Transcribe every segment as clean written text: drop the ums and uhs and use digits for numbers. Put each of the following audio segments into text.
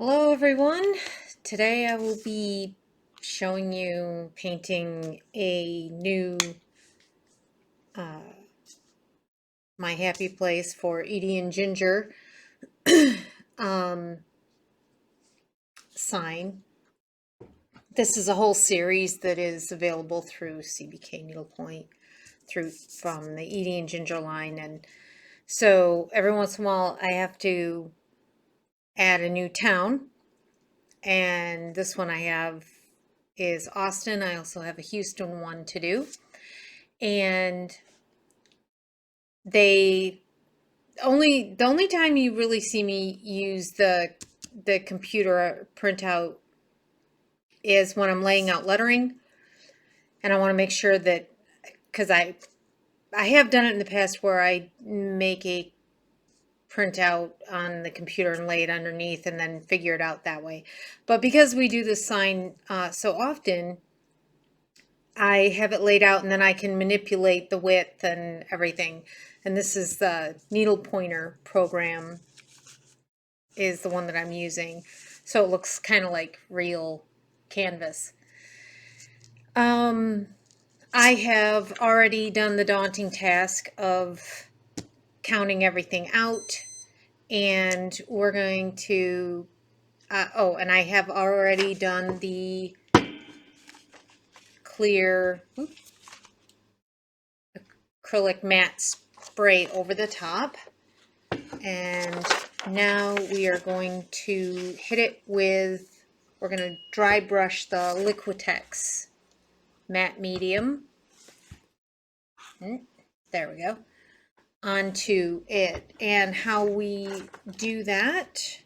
Hello everyone. Today I will be showing you painting a new My Happy Place for Edie and Ginger um, sign. This is a whole series that is available through CBK Needlepoint from the Edie and Ginger line, and so every once in a while I have to add a new town, and this one I have is Austin. I also have a Houston one to do. And the only time you really see me use the computer printout is when I'm laying out lettering, and I want to make sure that, because I have done it in the past where I make a printout on the computer and lay it underneath and then figure it out that way. But because we do this sign so often, I have it laid out and then I can manipulate the width and everything. And this is the Needlepointer program is the one that I'm using. So it looks kind of like real canvas. I have already done the daunting task of counting everything out, and we're going to, and I have already done the clear acrylic matte spray over the top. And now we are going to hit it with, we're going to dry brush the Liquitex matte medium. There we go. Onto it. And how we do that,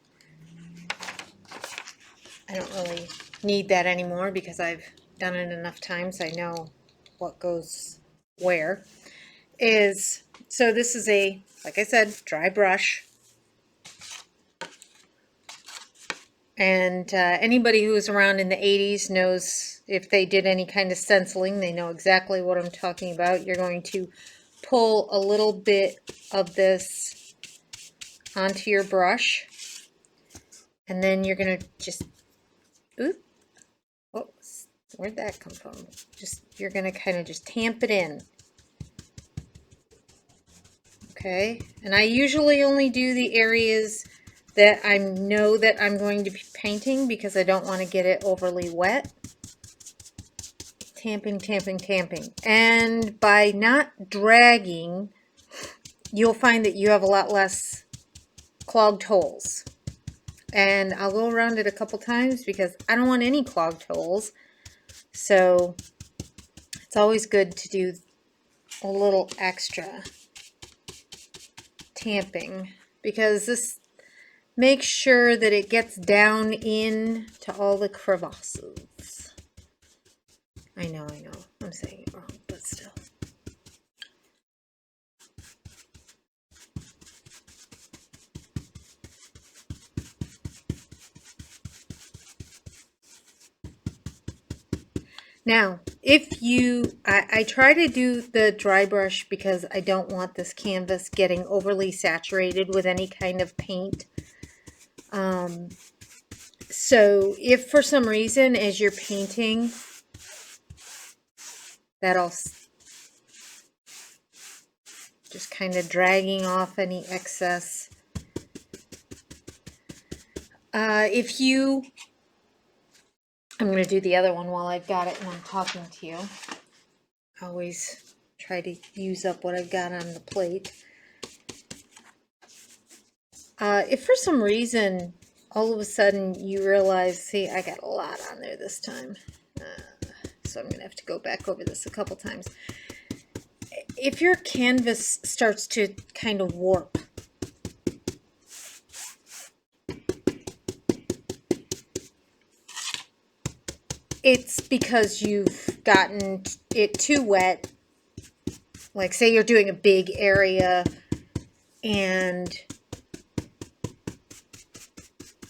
I don't really need that anymore because I've done it enough times. I know what goes where. So this is a, like I said, dry brush. And anybody who was around in the 80s knows, if they did any kind of stenciling, they know exactly what I'm talking about. You're going to pull a little bit of this onto your brush, and then you're going to just, oops, where'd that come from? You're going to kind of just tamp it in. Okay, and I usually only do the areas that I know that I'm going to be painting because I don't want to get it overly wet. Tamping, tamping, tamping. And by not dragging, you'll find that you have a lot less clogged holes. And I'll go around it a couple times because I don't want any clogged holes. So it's always good to do a little extra tamping, because this makes sure that it gets down in to all the crevasses. I know, I'm saying it wrong, but still. Now, if you, I try to do the dry brush because I don't want this canvas getting overly saturated with any kind of paint. So if for some reason as you're painting, that'll just kind of dragging off any excess. I'm going to do the other one while I've got it and I'm talking to you. I always try to use up what I've got on the plate. If for some reason all of a sudden you realize, see, I got a lot on there this time, so I'm going to have to go back over this a couple times. If your canvas starts to kind of warp, it's because you've gotten it too wet. Like, say you're doing a big area and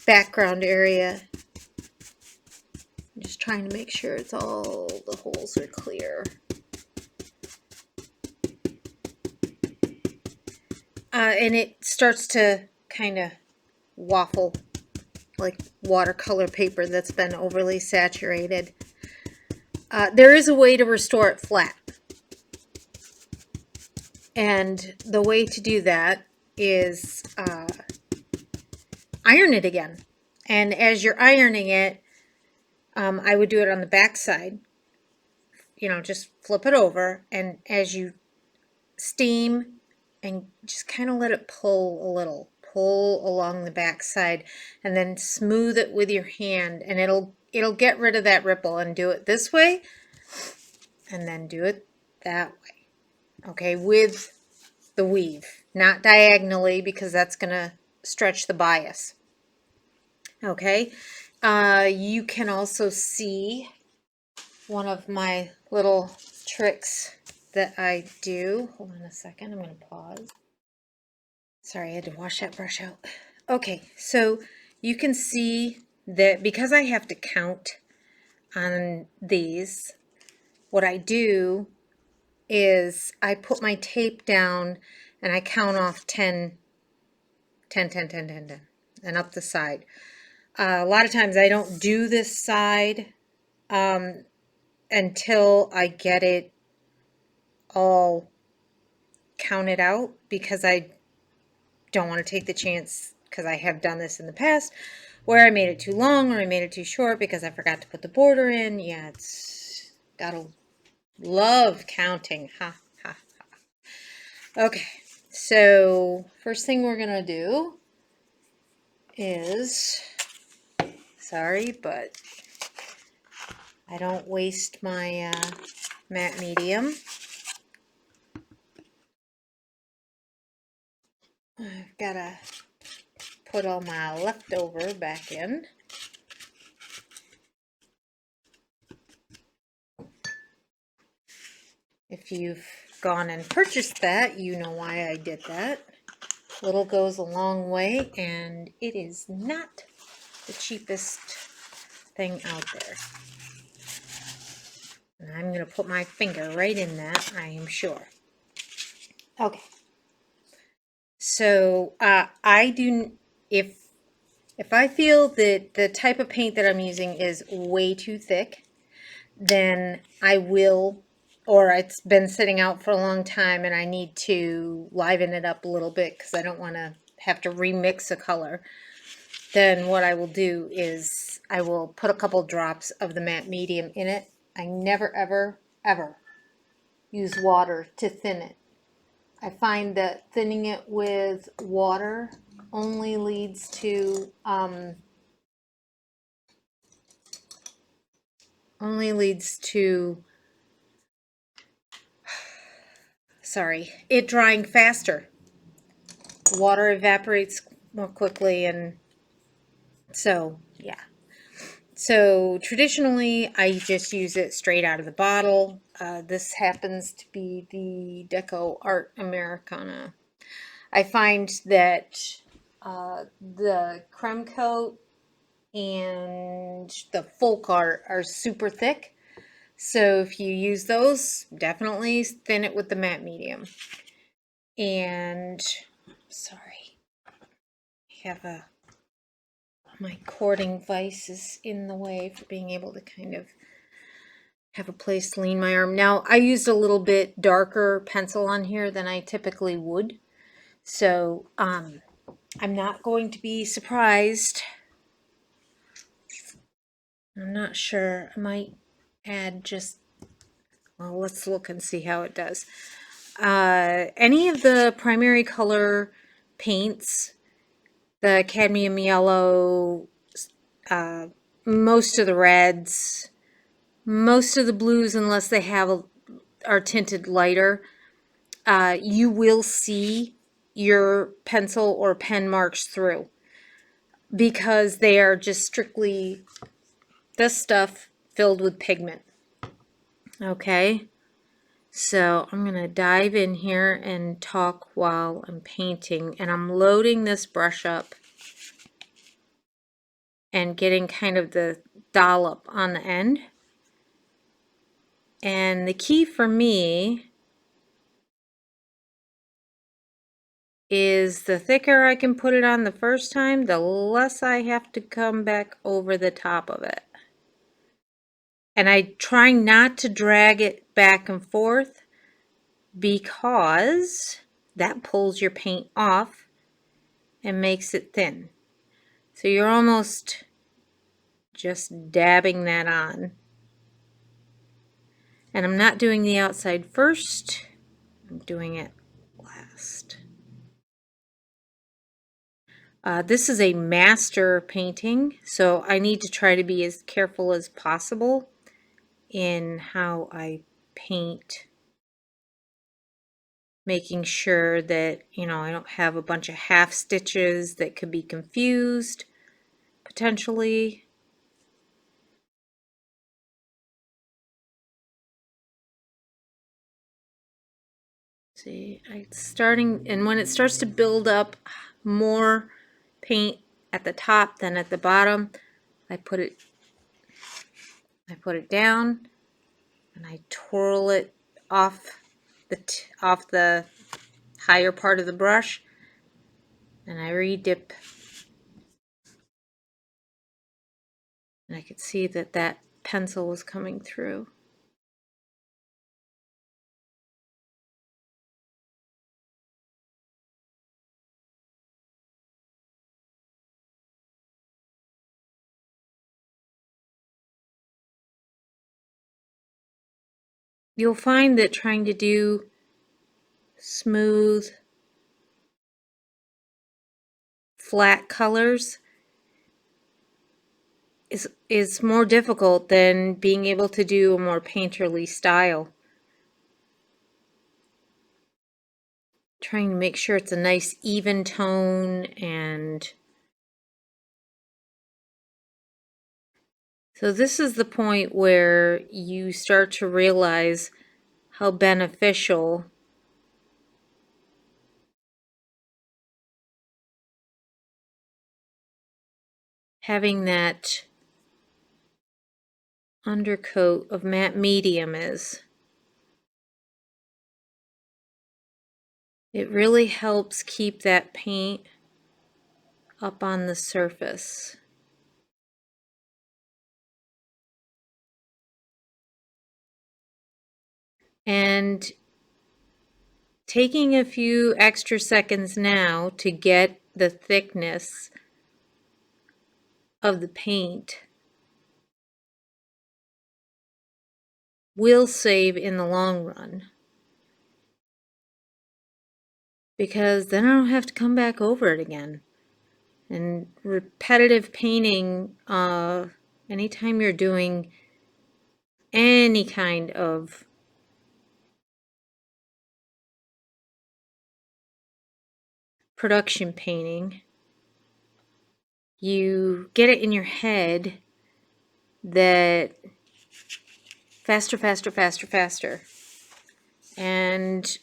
background area. I'm just trying to make sure it's all the holes are clear. And it starts to kind of waffle like watercolor paper that's been overly saturated. There is a way to restore it flat. And the way to do that is iron it again. And as you're ironing it, I would do it on the back side. You know, just flip it over, and as you steam and just kind of let it pull a little, pull along the back side, and then smooth it with your hand, and it'll get rid of that ripple. And do it this way, and then do it that way. Okay, with the weave, not diagonally, because that's gonna stretch the bias. Okay, you can also see one of my little tricks that I do. Hold on a second, I'm going to pause. Sorry, I had to wash that brush out. Okay, so you can see that because I have to count on these, what I do is I put my tape down and I count off 10, 10, 10, 10, 10, 10, and up the side. A lot of times I don't do this side until I get it all counted out, because I don't want to take the chance, because I have done this in the past, where I made it too long or I made it too short because I forgot to put the border in. Yeah, it's gotta love counting. Ha, ha, ha. Okay, so first thing we're gonna do is, sorry, but I don't waste my matte medium. I've gotta put all my leftover back in. If you've gone and purchased that, you know why I did that. Little goes a long way, and it is not the cheapest thing out there. And I'm going to put my finger right in that, I am sure. Okay. So I do, if I feel that the type of paint that I'm using is way too thick, then I will, or it's been sitting out for a long time and I need to liven it up a little bit because I don't want to have to remix a color, then what I will do is I will put a couple drops of the matte medium in it. I never, ever, ever use water to thin it. I find that thinning it with water only leads to it drying faster. Water evaporates more quickly, and so yeah. So traditionally I just use it straight out of the bottle. This happens to be the Deco Art Americana. I find that the creme coat and the folk art are super thick. So if you use those, definitely thin it with the matte medium. And sorry, I have my cording vise is in the way for being able to kind of have a place to lean my arm. Now, I used a little bit darker pencil on here than I typically would. So I'm not going to be surprised. I'm not sure. I might add just, well, let's look and see how it does. Any of the primary color paints, the cadmium yellow, most of the reds, most of the blues, unless they are tinted lighter, you will see your pencil or pen marks through, because they are just strictly this stuff filled with pigment. Okay, so I'm going to dive in here and talk while I'm painting, and I'm loading this brush up and getting kind of the dollop on the end. And the key for me is the thicker I can put it on the first time, the less I have to come back over the top of it. And I try not to drag it back and forth because that pulls your paint off and makes it thin. So you're almost just dabbing that on. And I'm not doing the outside first, I'm doing it last. This is a master painting, so I need to try to be as careful as possible in how I paint, making sure that, you know, I don't have a bunch of half stitches that could be confused potentially. See, it's starting, and when it starts to build up more paint at the top than at the bottom, I put it down and I twirl it off the higher part of the brush, and I re-dip, and I could see that that pencil was coming through. You'll find that trying to do smooth, flat colors is more difficult than being able to do a more painterly style. Trying to make sure it's a nice even tone, and so this is the point where you start to realize how beneficial having that undercoat of matte medium is. It really helps keep that paint up on the surface. And taking a few extra seconds now to get the thickness of the paint will save in the long run, because then I don't have to come back over it again. And repetitive painting, anytime you're doing any kind of production painting, you get it in your head that faster, faster, faster, faster. And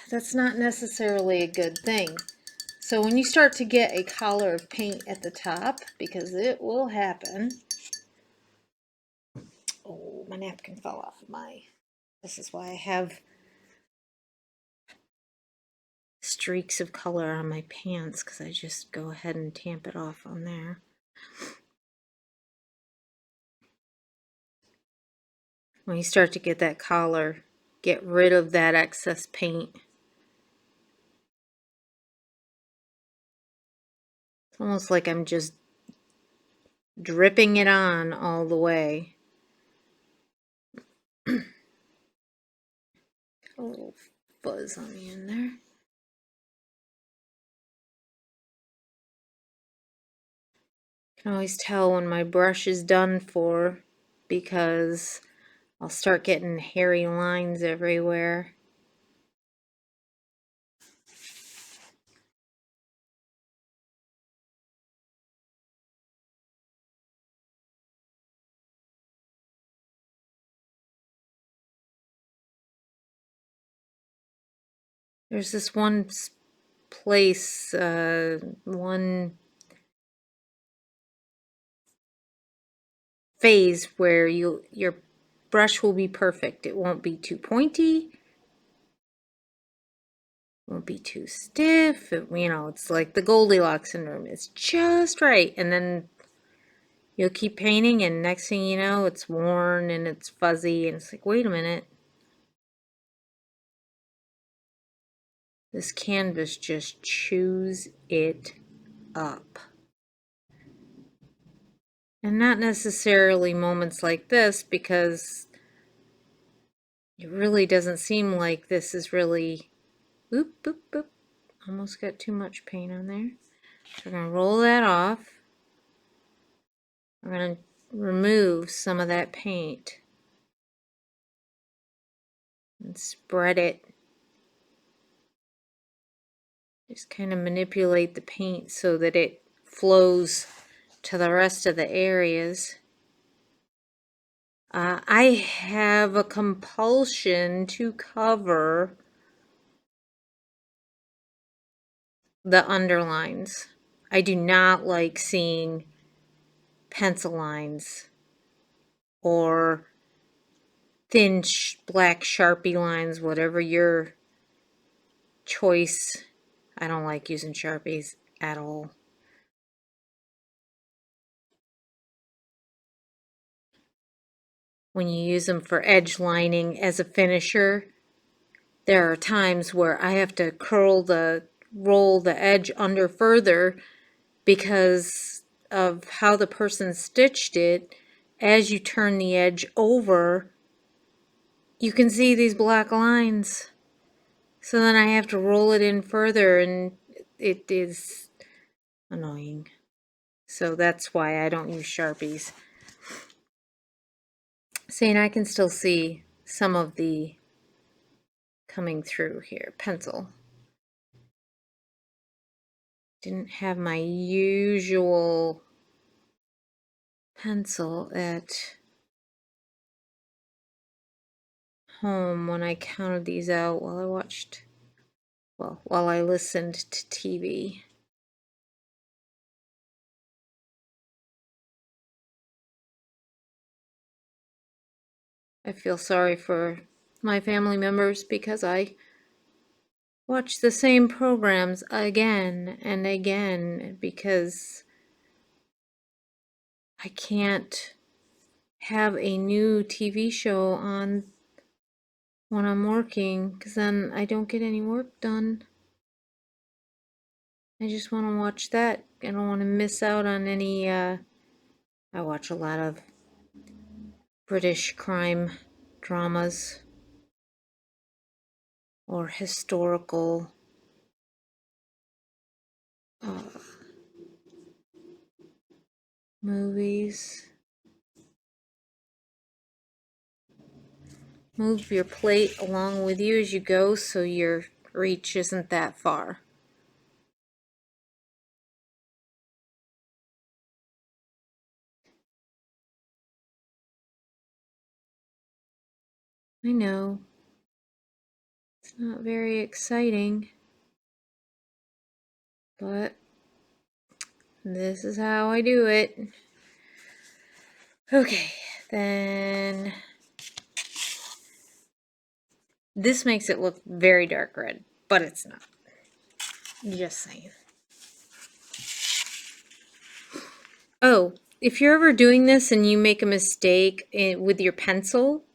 that's not necessarily a good thing. So when you start to get a collar of paint at the top, because it will happen. Oh, my napkin fell off of my. This is why I have streaks of color on my pants, because I just go ahead and tamp it off on there. When you start to get that collar, get rid of that excess paint. It's almost like I'm just dripping it on all the way. A little fuzz on the end there. I can always tell when my brush is done for, because I'll start getting hairy lines everywhere. There's this one place, one phase where your brush will be perfect. It won't be too pointy. Won't be too stiff. It's like the Goldilocks syndrome. It's just right. And then you'll keep painting, and next thing you know, it's worn and it's fuzzy, and it's like, wait a minute. This canvas just chews it up. And not necessarily moments like this, because it really doesn't seem like this is really, oop, boop, boop. Almost got too much paint on there. So we're going to roll that off. We're going to remove some of that paint and spread it. Just kind of manipulate the paint so that it flows to the rest of the areas. I have a compulsion to cover the underlines. I do not like seeing pencil lines or thin black Sharpie lines, whatever your choice. I don't like using Sharpies at all. When you use them for edge lining as a finisher, there are times where I have to roll the edge under further because of how the person stitched it. As you turn the edge over, you can see these black lines. So then I have to roll it in further, and it is annoying. So that's why I don't use Sharpies. See, and I can still see some of the coming through here. Pencil. Didn't have my usual pencil at home when I counted these out while I listened to TV. I feel sorry for my family members because I watch the same programs again and again because I can't have a new TV show on when I'm working, because then I don't get any work done. I just want to watch that. I don't want to miss out on any, I watch a lot of British crime dramas or historical movies. Move your plate along with you as you go so your reach isn't that far. I know. It's not very exciting, but this is how I do it. Okay, then this makes it look very dark red, but it's not. Just saying. Oh, if you're ever doing this and you make a mistake with your pencil,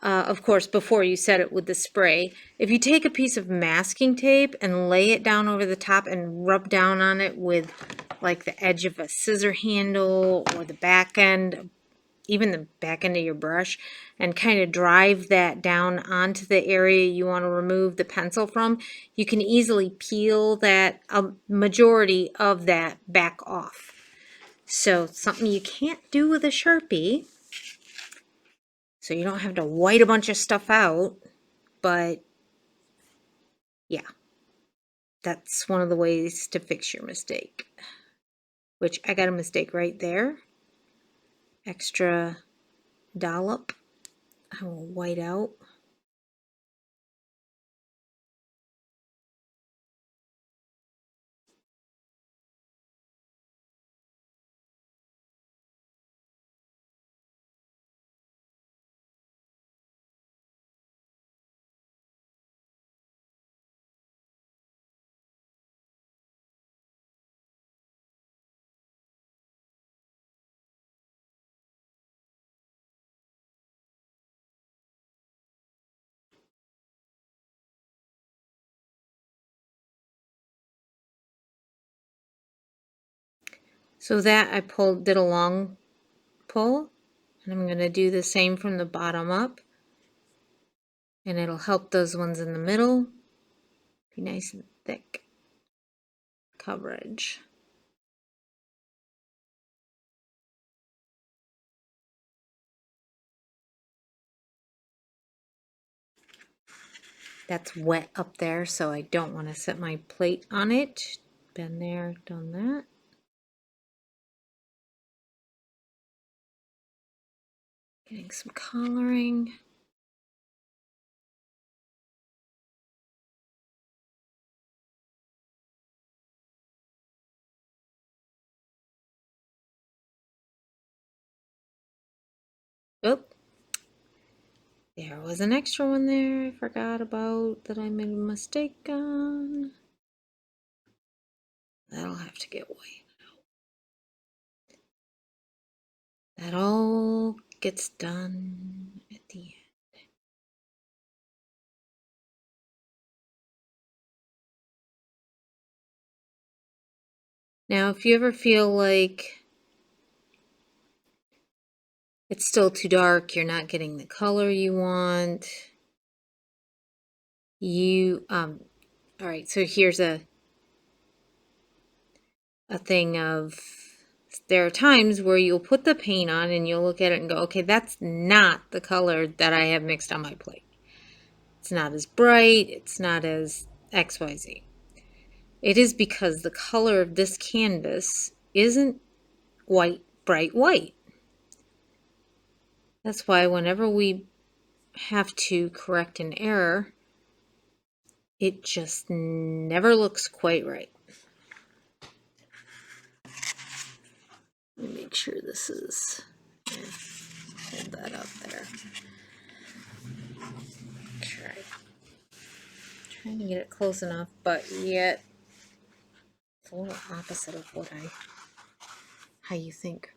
of course, before you set it with the spray, if you take a piece of masking tape and lay it down over the top and rub down on it with like the edge of a scissor handle or the back end, even the back end of your brush, and kind of drive that down onto the area you want to remove the pencil from, you can easily peel that, a majority of that back off. So something you can't do with a Sharpie. So you don't have to white a bunch of stuff out, but yeah, that's one of the ways to fix your mistake. Which I got a mistake right there. Extra dollop. I will white out. So that I did a long pull, and I'm going to do the same from the bottom up, and it'll help those ones in the middle be nice and thick coverage. That's wet up there, so I don't want to set my plate on it. Been there, done that. Getting some coloring. Oh, there was an extra one there I forgot about that I made a mistake on. That'll have to get white. That all gets done at the end. Now, if you ever feel like it's still too dark, you're not getting the color you want, all right, so here's a thing of, there are times where you'll put the paint on and you'll look at it and go, okay, that's not the color that I have mixed on my plate. It's not as bright, it's not as XYZ. It is because the color of this canvas isn't white, bright white. That's why whenever we have to correct an error, it just never looks quite right. Let me make sure this is, hold that up there. Trying to get it close enough, but yet it's a little opposite of what how you think.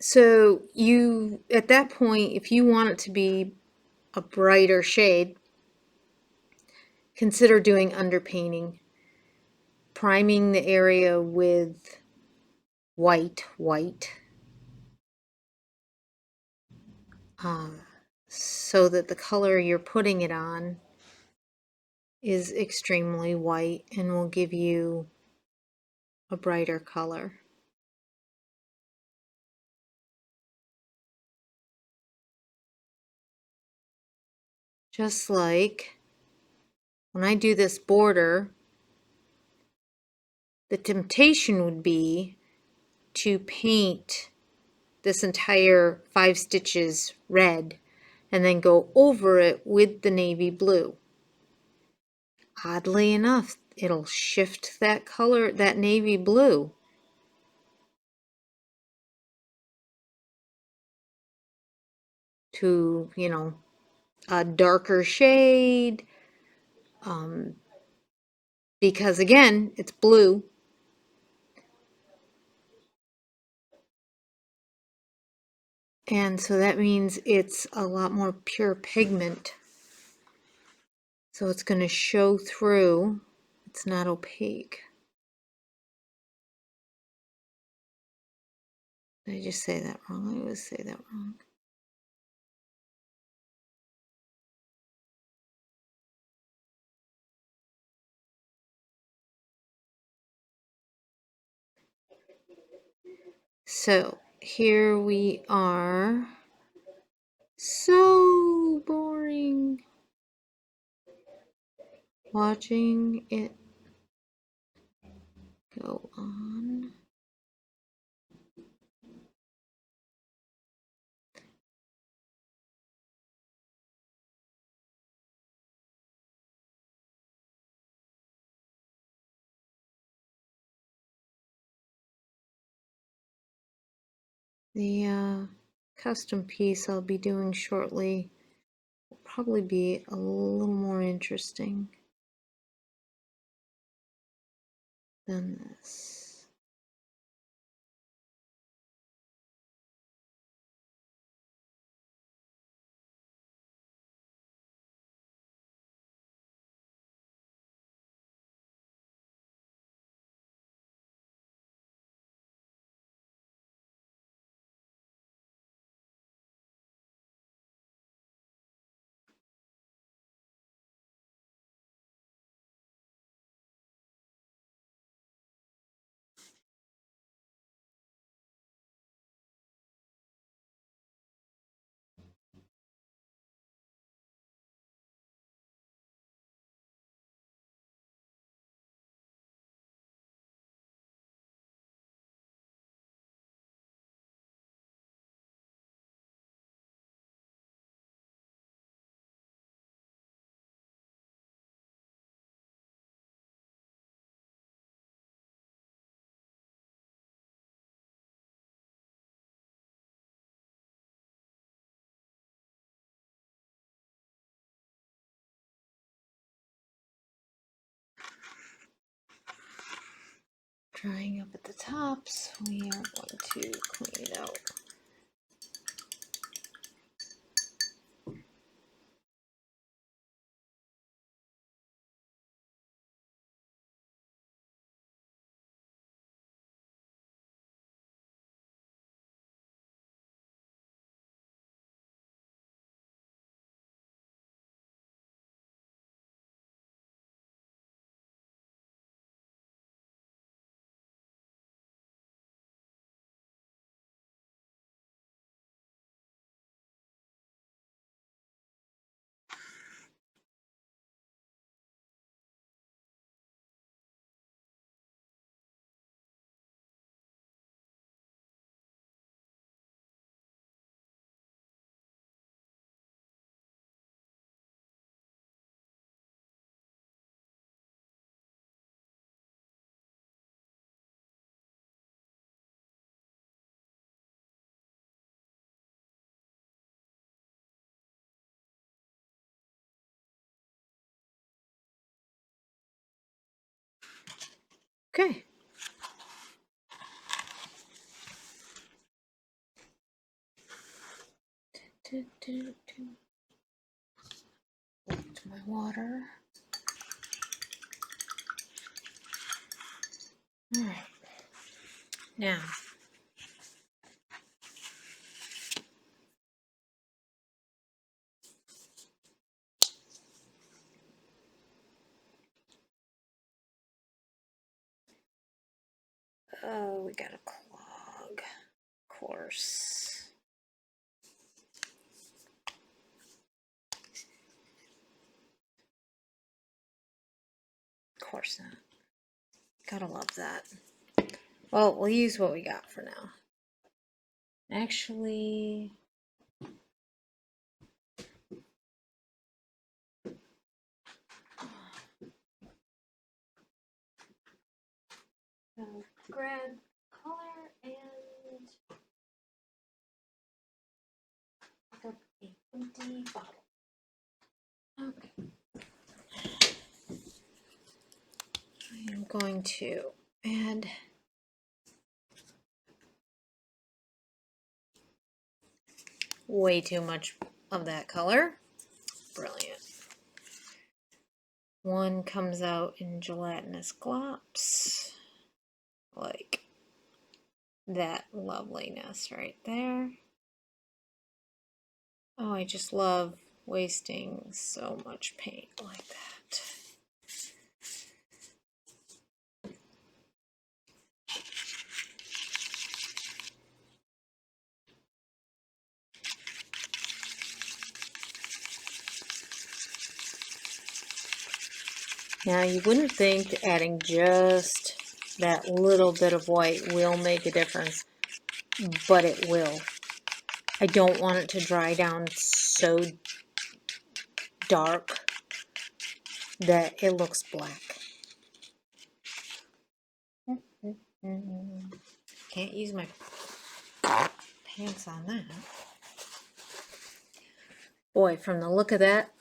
So you, at that point, if you want it to be a brighter shade, consider doing underpainting, priming the area with white, so that the color you're putting it on is extremely white and will give you a brighter color. Just like when I do this border, the temptation would be to paint this entire 5 stitches red and then go over it with the navy blue. Oddly enough, it'll shift that color, that navy blue, to, you know, a darker shade, because again, it's blue. And so that means it's a lot more pure pigment. So it's going to show through. It's not opaque. Did I just say that wrong? I always say that wrong. So here we are. So boring watching it go on. The custom piece I'll be doing shortly will probably be a little more interesting than this. drying up at the tops, we are going to clean it out. Okay. My water. All right. Now, oh, we got a clog. Of course. Of course not. Gotta love that. Well, we'll use what we got for now. Actually, grab color and pick up an empty bottle. Okay. I am going to add way too much of that color. Brilliant. One comes out in gelatinous glops, like that loveliness right there. Oh, I just love wasting so much paint like that. Now, you wouldn't think adding just that little bit of white will make a difference, but it will. I don't want it to dry down so dark that it looks black. Can't use my pants on that. Boy, from the look of that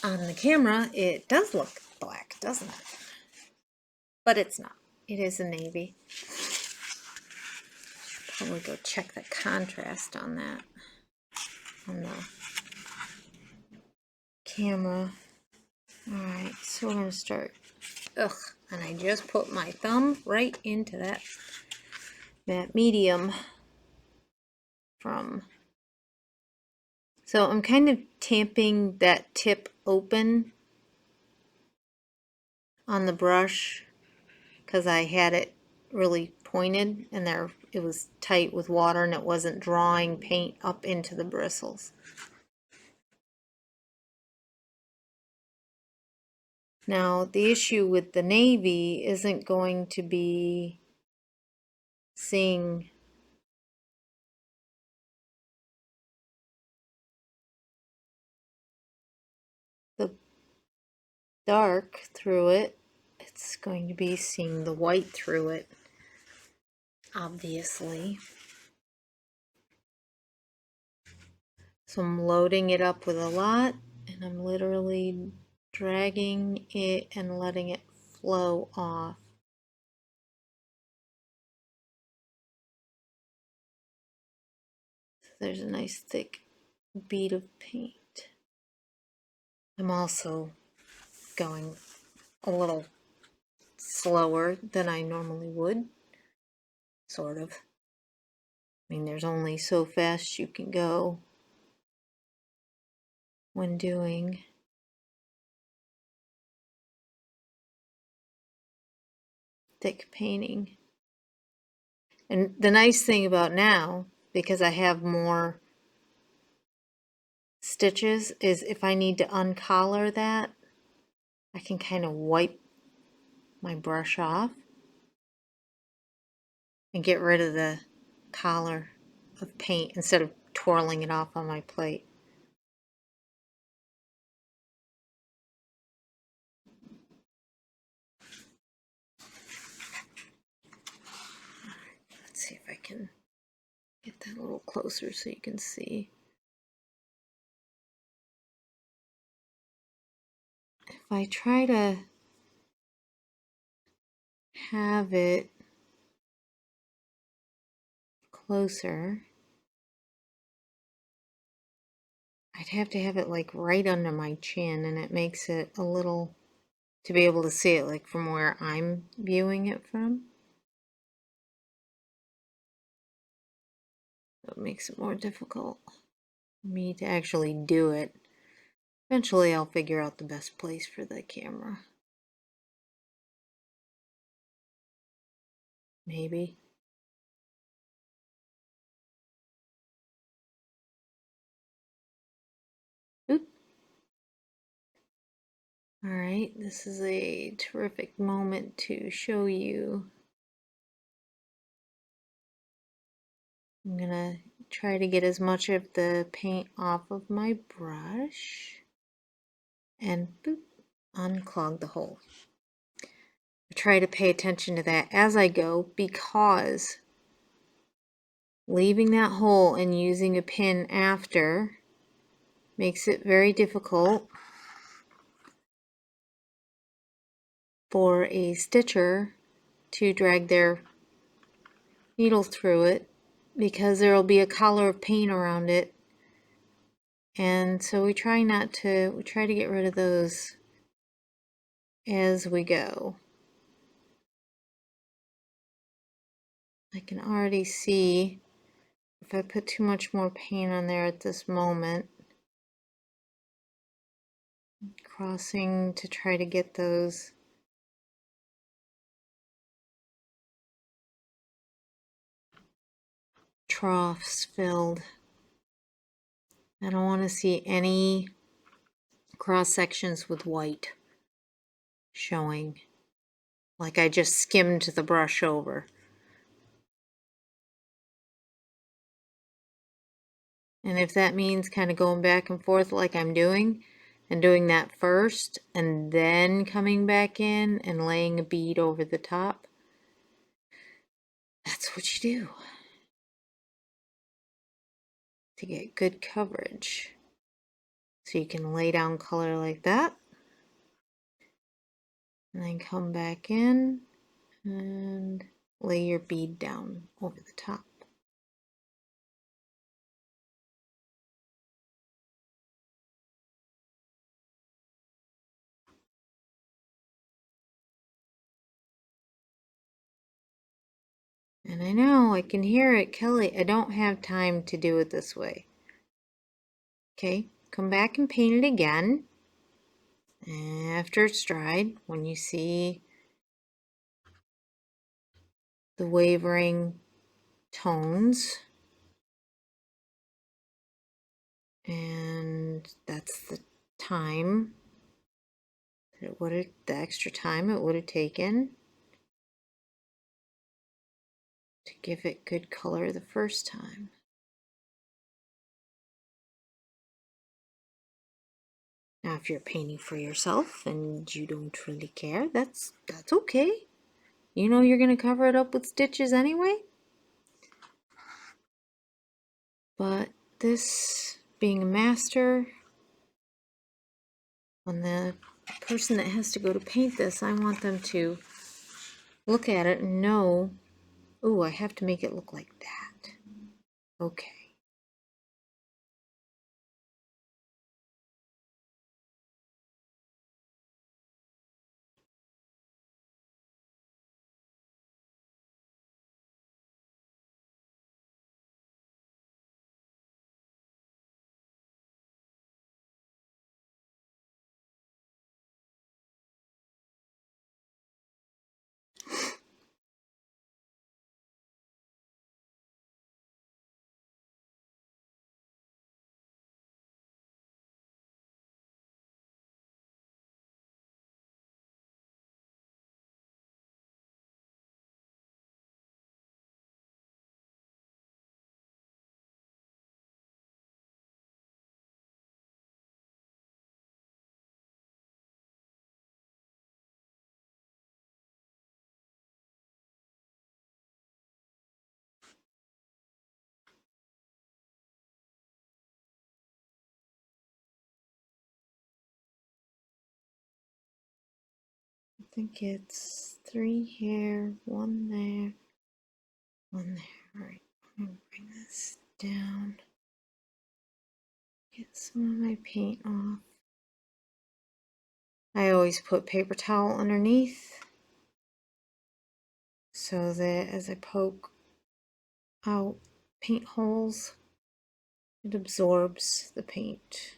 on the camera, it does look black, doesn't it? But it's not. It is a navy. Probably go check the contrast on that on the camera. Alright, so we're going to start. Ugh, and I just put my thumb right into that medium from. So I'm kind of tamping that tip open on the brush because I had it really pointed and there it was tight with water and it wasn't drawing paint up into the bristles. Now the issue with the navy isn't going to be seeing the dark through it. It's going to be seeing the white through it, obviously. So I'm loading it up with a lot and I'm literally dragging it and letting it flow off. there's a nice thick bead of paint. I'm also going a little slower than I normally would, sort of. I mean, there's only so fast you can go when doing thick painting. And the nice thing about now, because I have more stitches, is if I need to uncollar that, I can kind of wipe my brush off and get rid of the collar of paint instead of twirling it off on my plate. Let's see if I can get that a little closer so you can see. If I try to have it closer, I'd have to have it like right under my chin, and it makes it a little, to be able to see it like from where I'm viewing it from. It makes it more difficult for me to actually do it. Eventually I'll figure out the best place for the camera. Maybe. Oop. Alright, this is a terrific moment to show you. I'm gonna try to get as much of the paint off of my brush and boop, unclog the hole. I try to pay attention to that as I go, because leaving that hole and using a pin after makes it very difficult for a stitcher to drag their needle through it, because there will be a collar of paint around it. And so we try to get rid of those as we go. I can already see if I put too much more paint on there at this moment. Crossing to try to get those troughs filled. I don't want to see any cross sections with white showing, like I just skimmed the brush over. And if that means kind of going back and forth like I'm doing, and doing that first and then coming back in and laying a bead over the top, that's what you do to get good coverage. So you can lay down color like that, and then come back in and lay your bead down over the top. And I know, I can hear it, Kelly, I don't have time to do it this way. Okay, come back and paint it again after it's dried, when you see the wavering tones. And that's the time that it would have, the extra time it would have taken to give it good color the first time. Now, if you're painting for yourself and you don't really care, that's okay. You know you're going to cover it up with stitches anyway. But this, being a master, when the person that has to go to paint this, I want them to look at it and know, oh, I have to make it look like that. Okay. think it's 3 here, 1 there, 1 there. Alright, I'm gonna bring this down. Get some of my paint off. I always put paper towel underneath so that as I poke out paint holes, it absorbs the paint.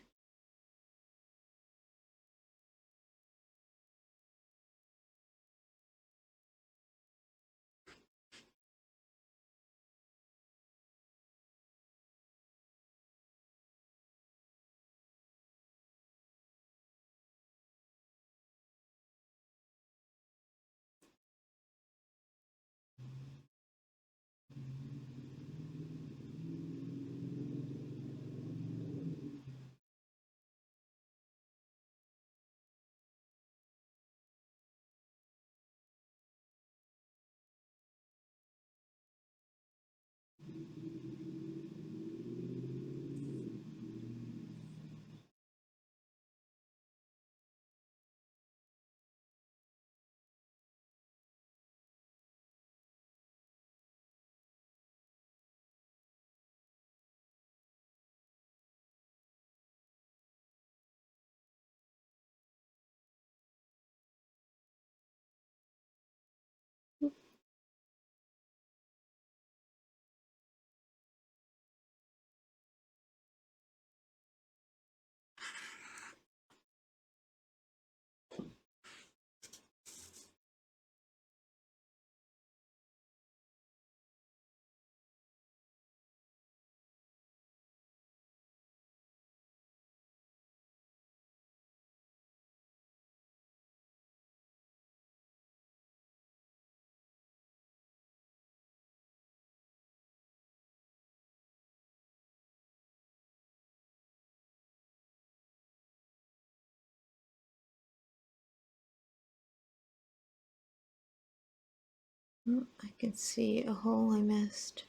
Oh, I can see a hole I missed.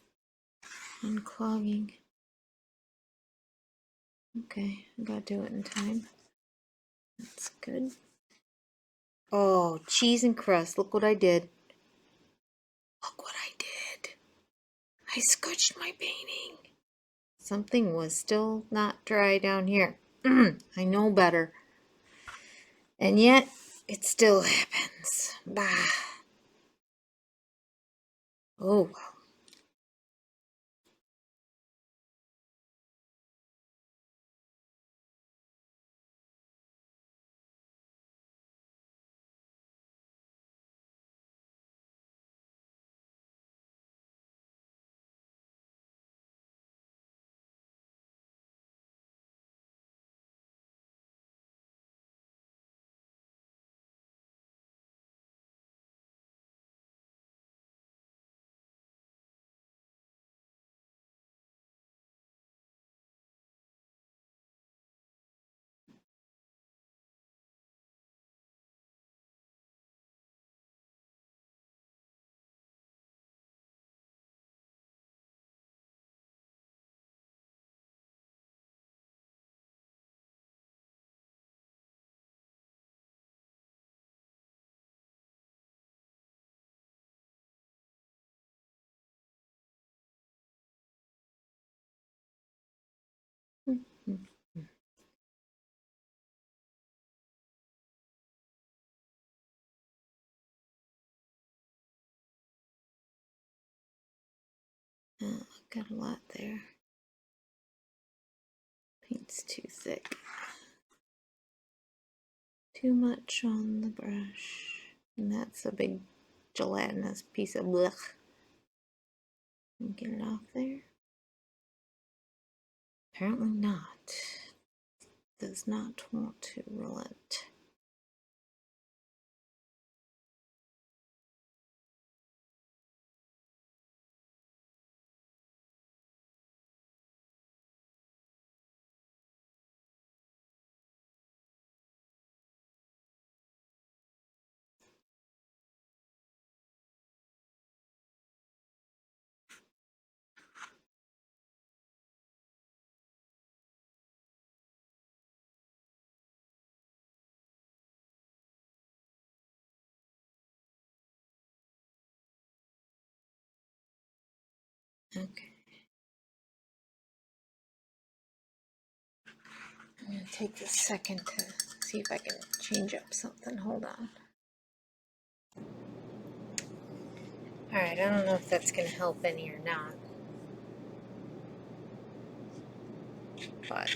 Unclogging. Okay, I gotta do it in time. That's good. Oh, cheese and crust. Look what I did. Look what I did. I scotched my painting. Something was still not dry down here. I know better. And yet, it still happens. Bah. Oh, well. Oh, got a lot there. Paint's too thick. Too much on the brush. And that's a big gelatinous piece of blech. Get it off there. Apparently not. Does not want to relent. I'm going to take this second to see if I can change up something. Hold on. Alright, I don't know if that's going to help any or not. But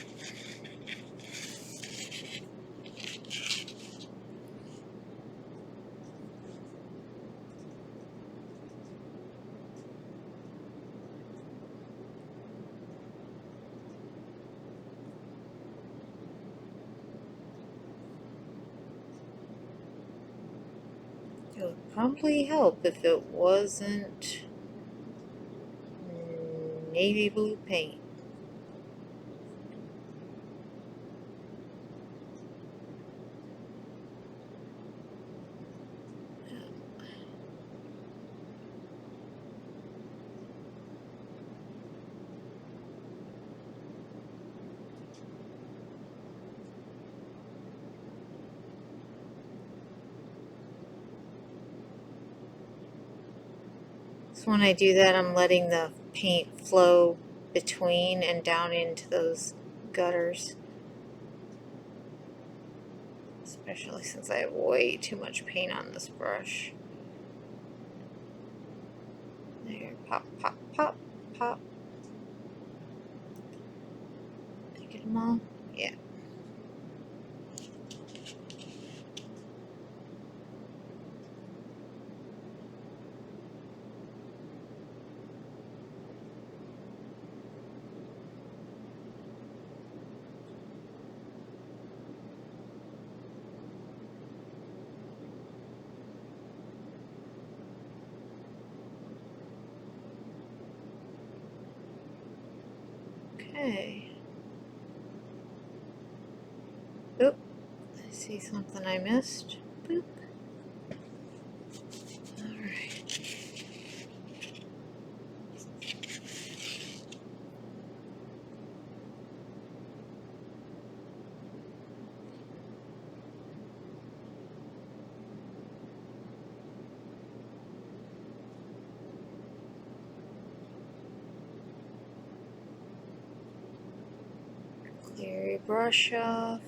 it would probably help if it wasn't navy blue paint. So when I do that, I'm letting the paint flow between and down into those gutters. Especially since I have way too much paint on this brush. There, pop, pop, pop, pop. Did I get them all? Yeah. Okay. Oop. I see something I missed. Boop. Alright. Clear your brush off.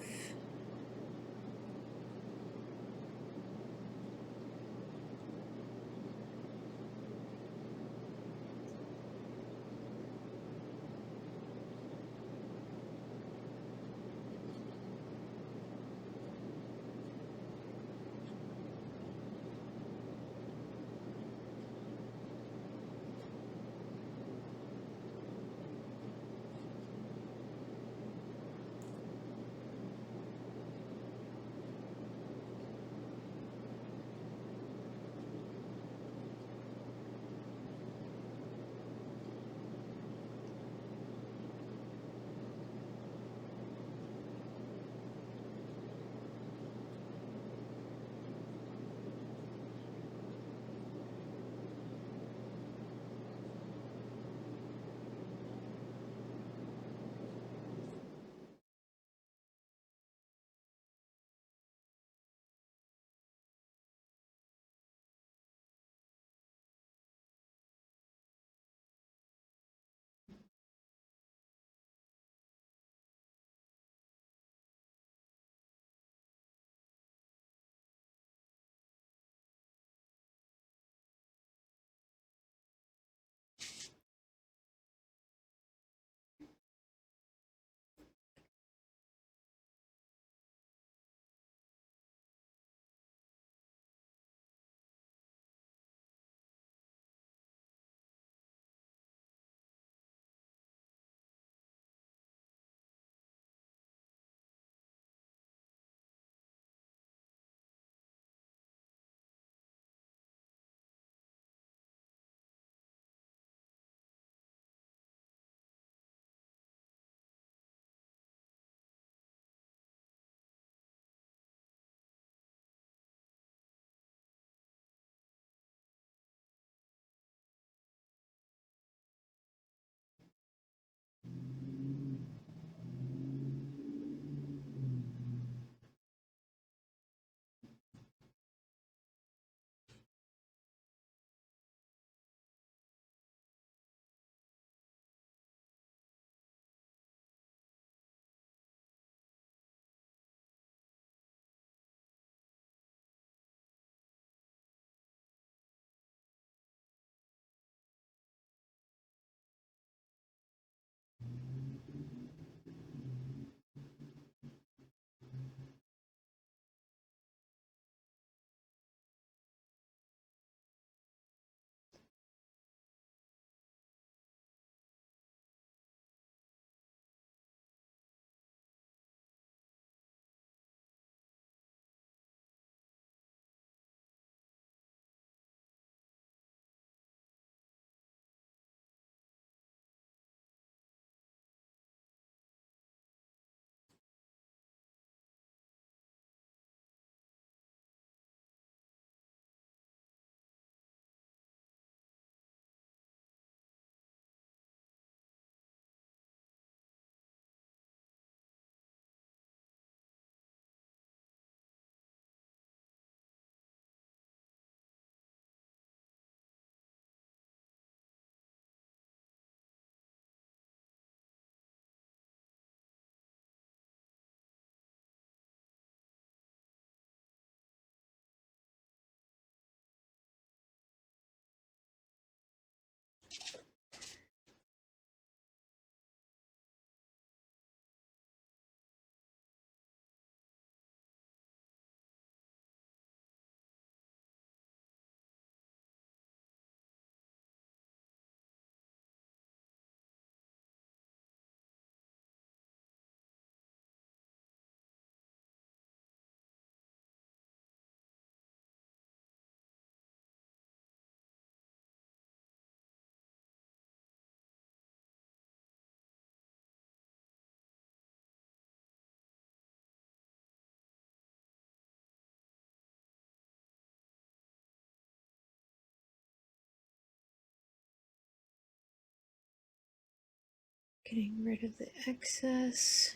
Getting rid of the excess.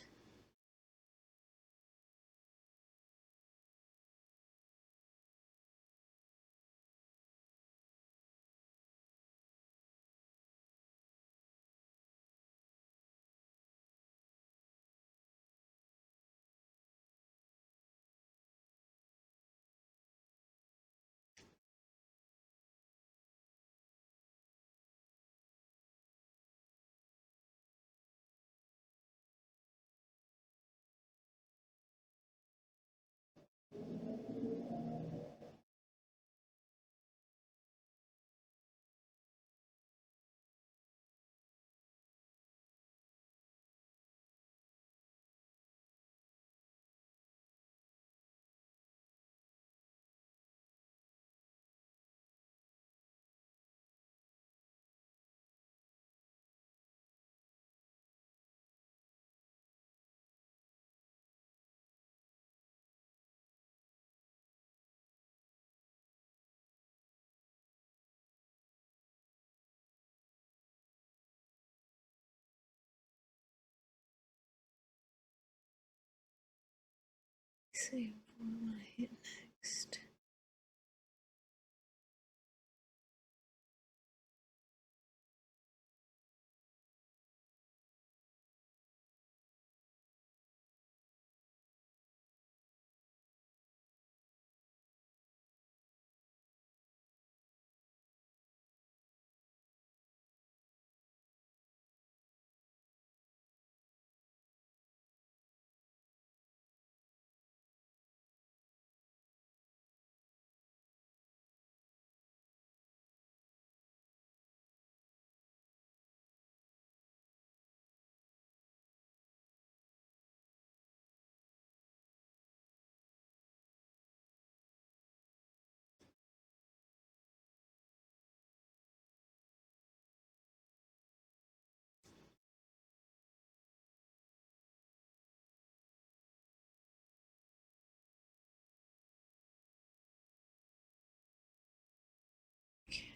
Let's see what I want to hit next.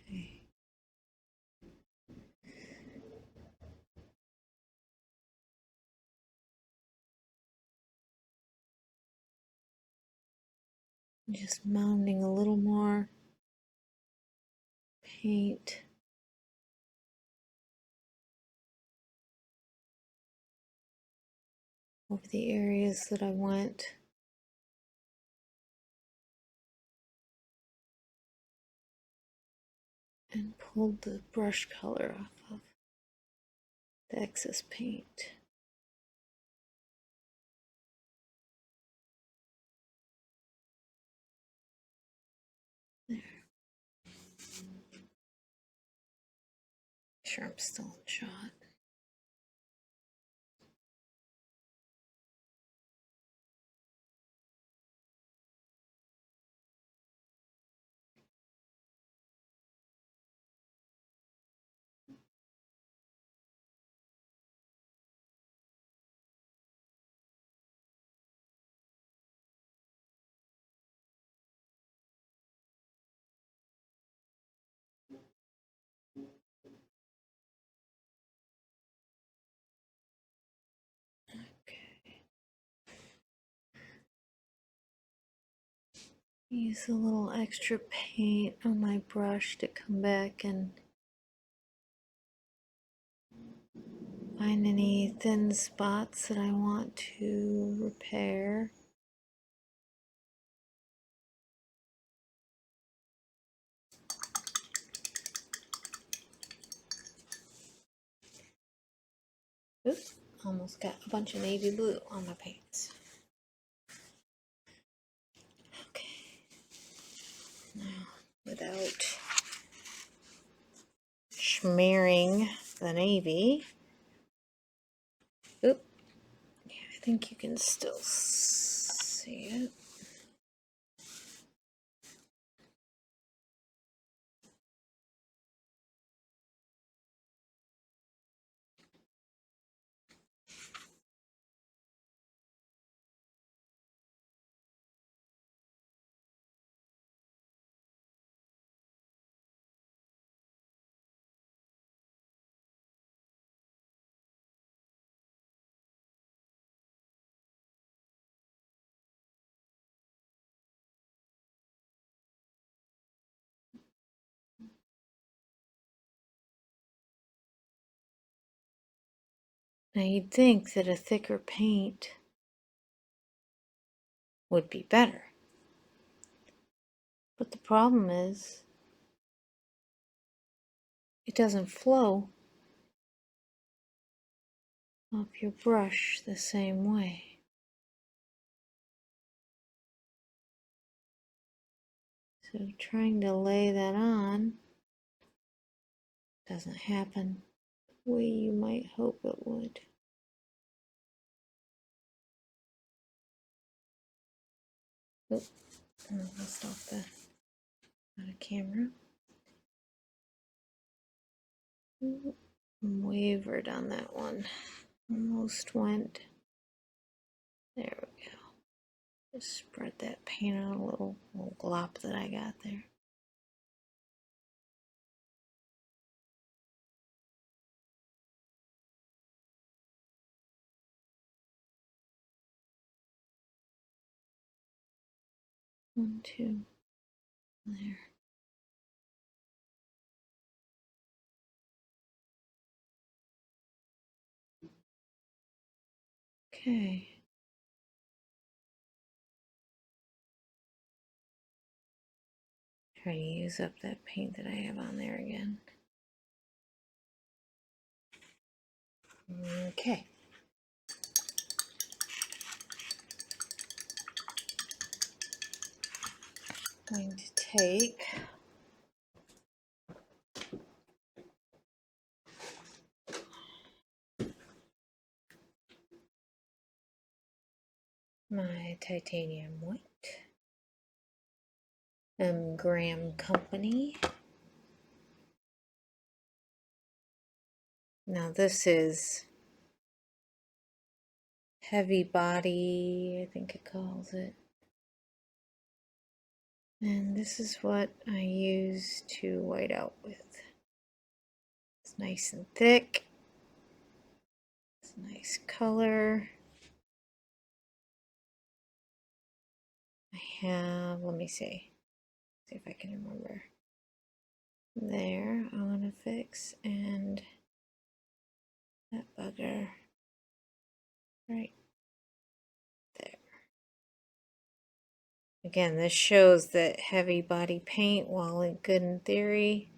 Okay. Just mounting a little more paint over the areas that I want. And pulled the brush color off of the excess paint. There. Sure, I'm still in shot. Okay. Use a little extra paint on my brush to come back and find any thin spots that I want to repair. Oops, almost got a bunch of navy blue on my paints. Okay, now without smearing the navy. Oop, yeah, I think you can still see it. Now you'd think that a thicker paint would be better. But the problem is, it doesn't flow off your brush the same way. So trying to lay that on doesn't happen the way you might hope it would. Oh, I almost off the out of camera. Wavered on that one. Almost went. There we go. Just spread that paint on a little glop that I got there. One, two, there. Okay. Try to use up that paint that I have on there again. Okay. Going to take my titanium white, Graham Company. Now this is heavy body, I think it calls it. And this is what I use to white out with. It's nice and thick. It's a nice color. I have, let me see if I can remember. There, I want to fix, and that bugger right there. Again, this shows that heavy body paint, while good in theory,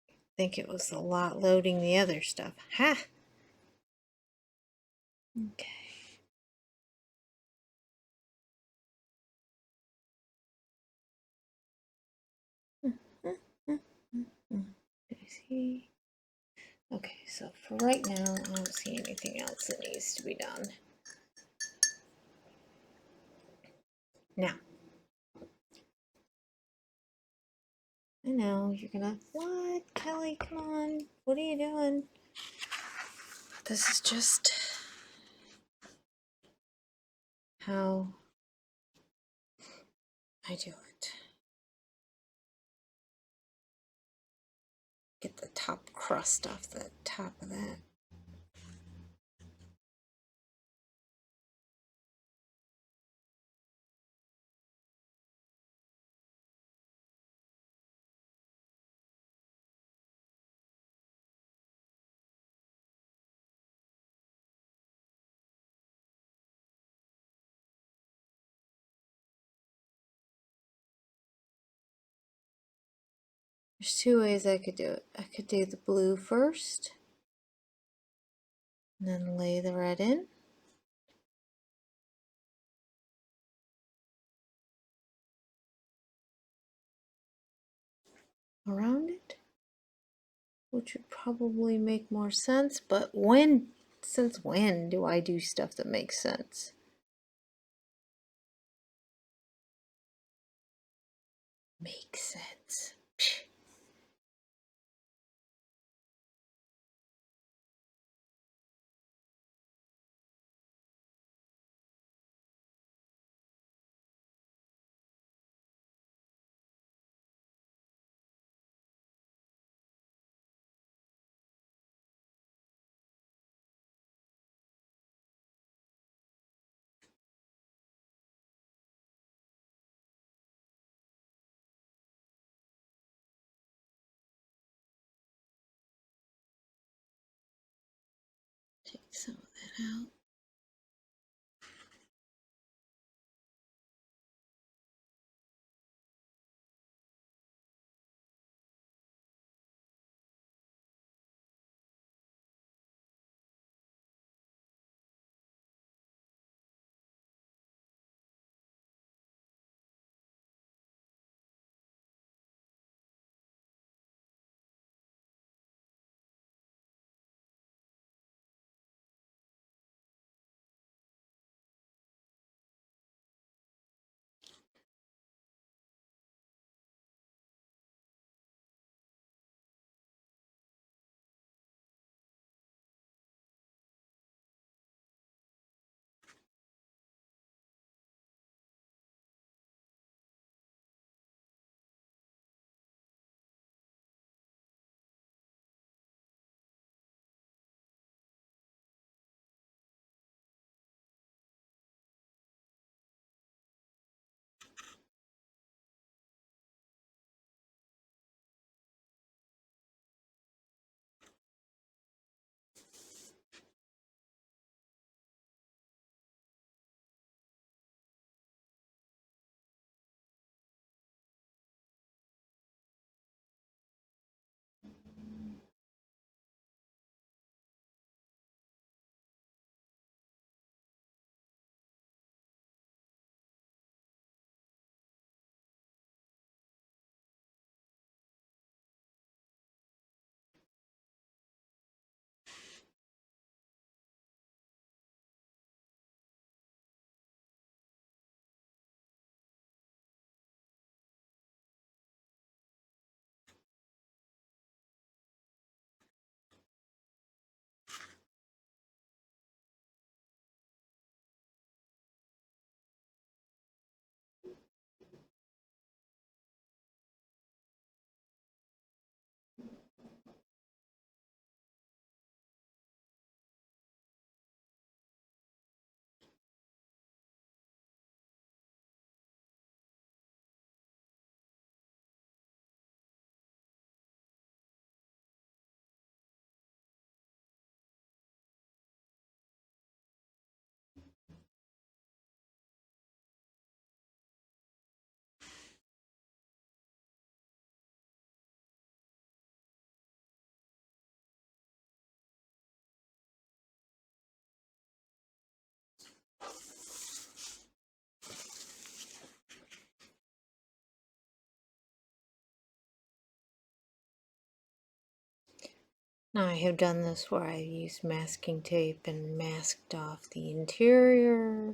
I think it was a lot loading the other stuff. Ha! Okay. See? Okay, so for right now, I don't see anything else that needs to be done. Now, I know you're gonna, what, Kelly, come on, what are you doing? This is just how I do it. Get the top crust off the top of that. There's two ways I could do it. I could do the blue first, and then lay the red in. Around it, which would probably make more sense, but since when do I do stuff that makes sense? Makes sense. Psh. Take some of that out. Now I have done this where I used masking tape and masked off the interior.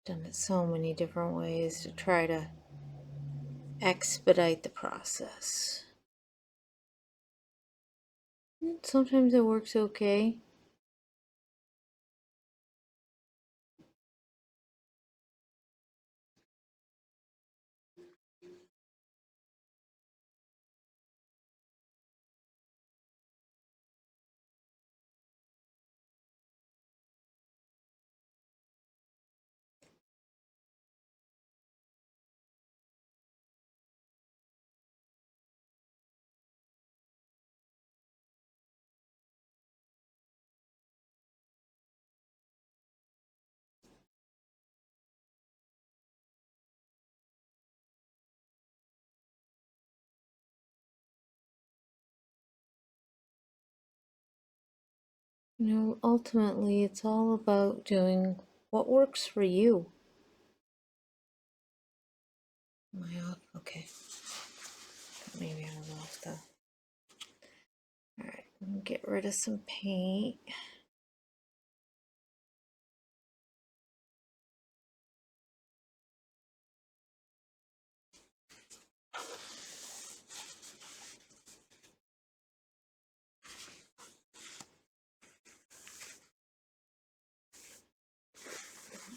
Done it so many different ways to try to expedite the process. Sometimes it works okay. You know, ultimately, it's all about doing what works for you. Am I off? Okay. Maybe I was off though. Alright, get rid of some paint.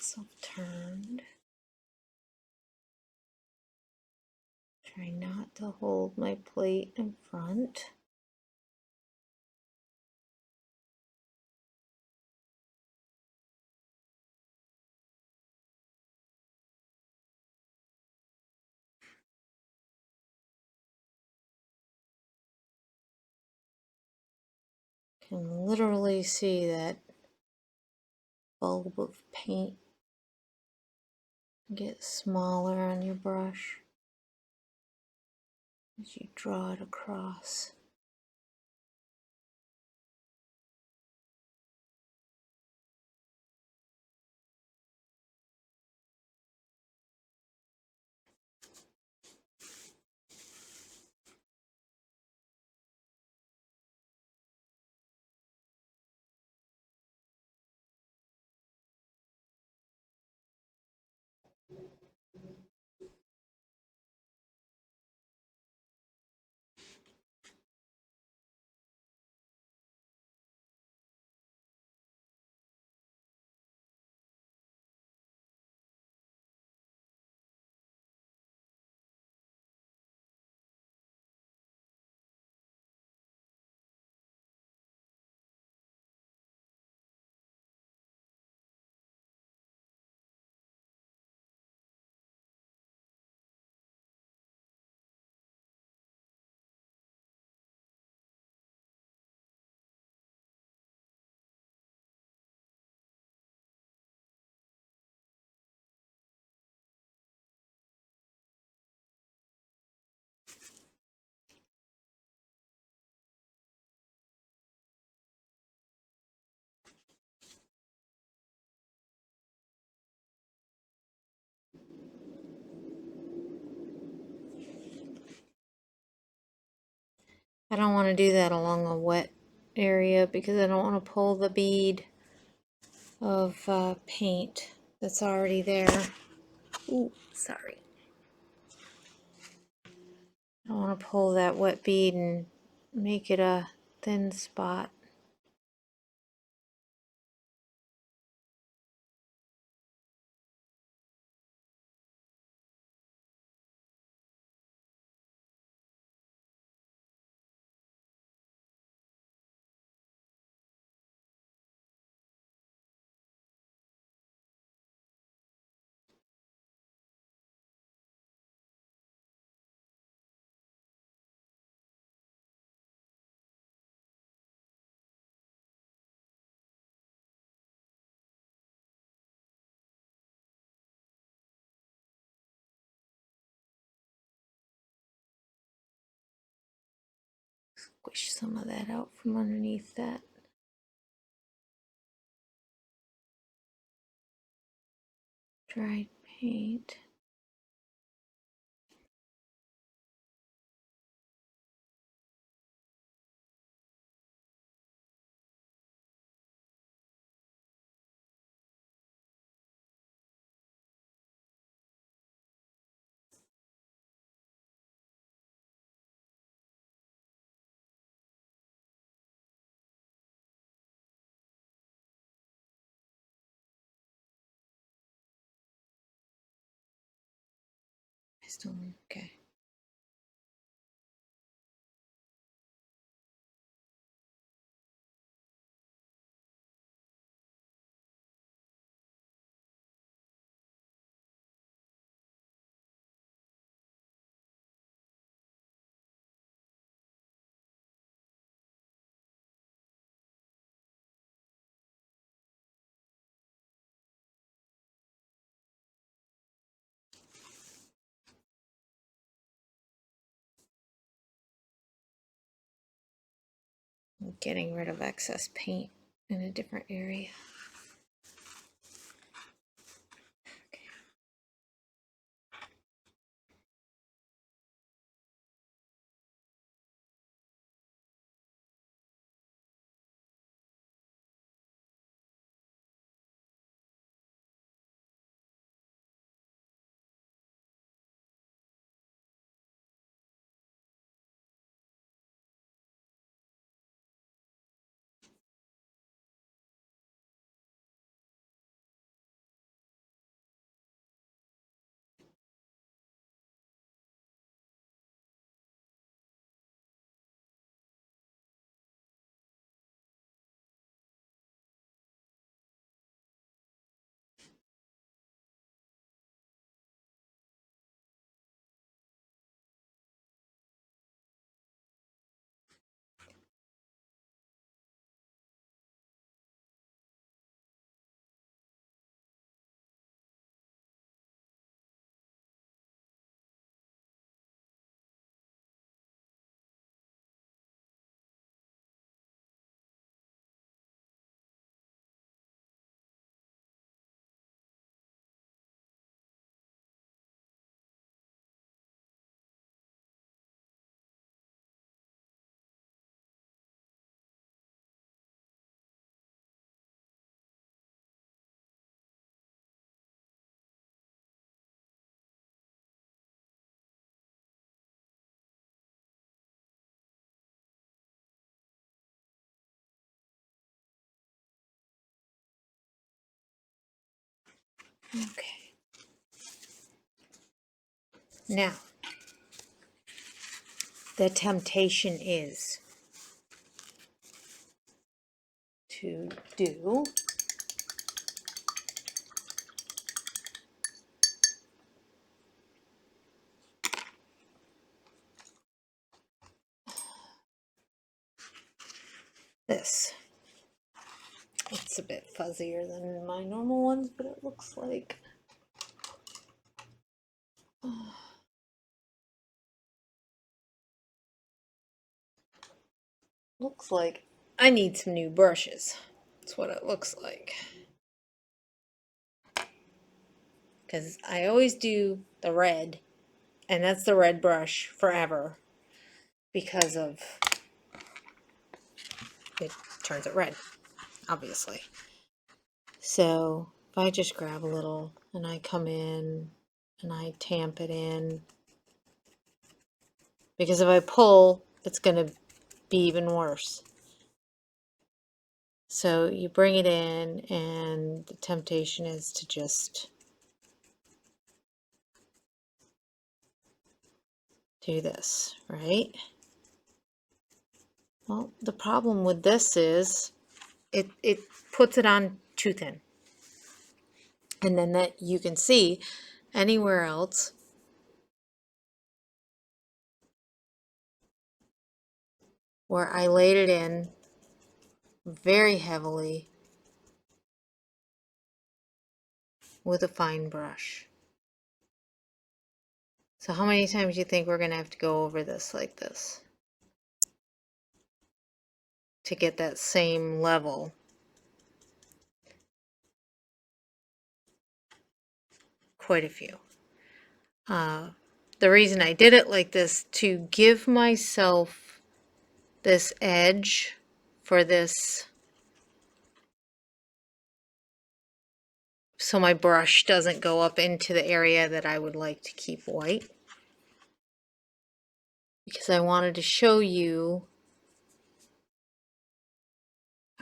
Pencil turned. Try not to hold my plate in front. can literally see that bulb of paint get smaller on your brush as you draw it across. I don't want to do that along a wet area because I don't want to pull the bead of paint that's already there. Ooh, sorry. I don't want to pull that wet bead and make it a thin spot. Squish some of that out from underneath that. Dried paint. Okay. I'm getting rid of excess paint in a different area. Okay. Now, the temptation is to do this. It's a bit fuzzier than my normal ones, but it looks like I need some new brushes. That's what it looks like. Because I always do the red, and that's the red brush forever because of it turns it red, obviously. So if I just grab a little and I come in and I tamp it in, because if I pull, it's going to be even worse. So you bring it in, and the temptation is to just do this, right? Well, the problem with this is it puts it on too thin. And then that you can see anywhere else where I laid it in very heavily with a fine brush. So how many times do you think we're going to have to go over this like this to get that same level? Quite a few. The reason I did it like this, to give myself this edge for this, so my brush doesn't go up into the area that I would like to keep white. Because I wanted to show you,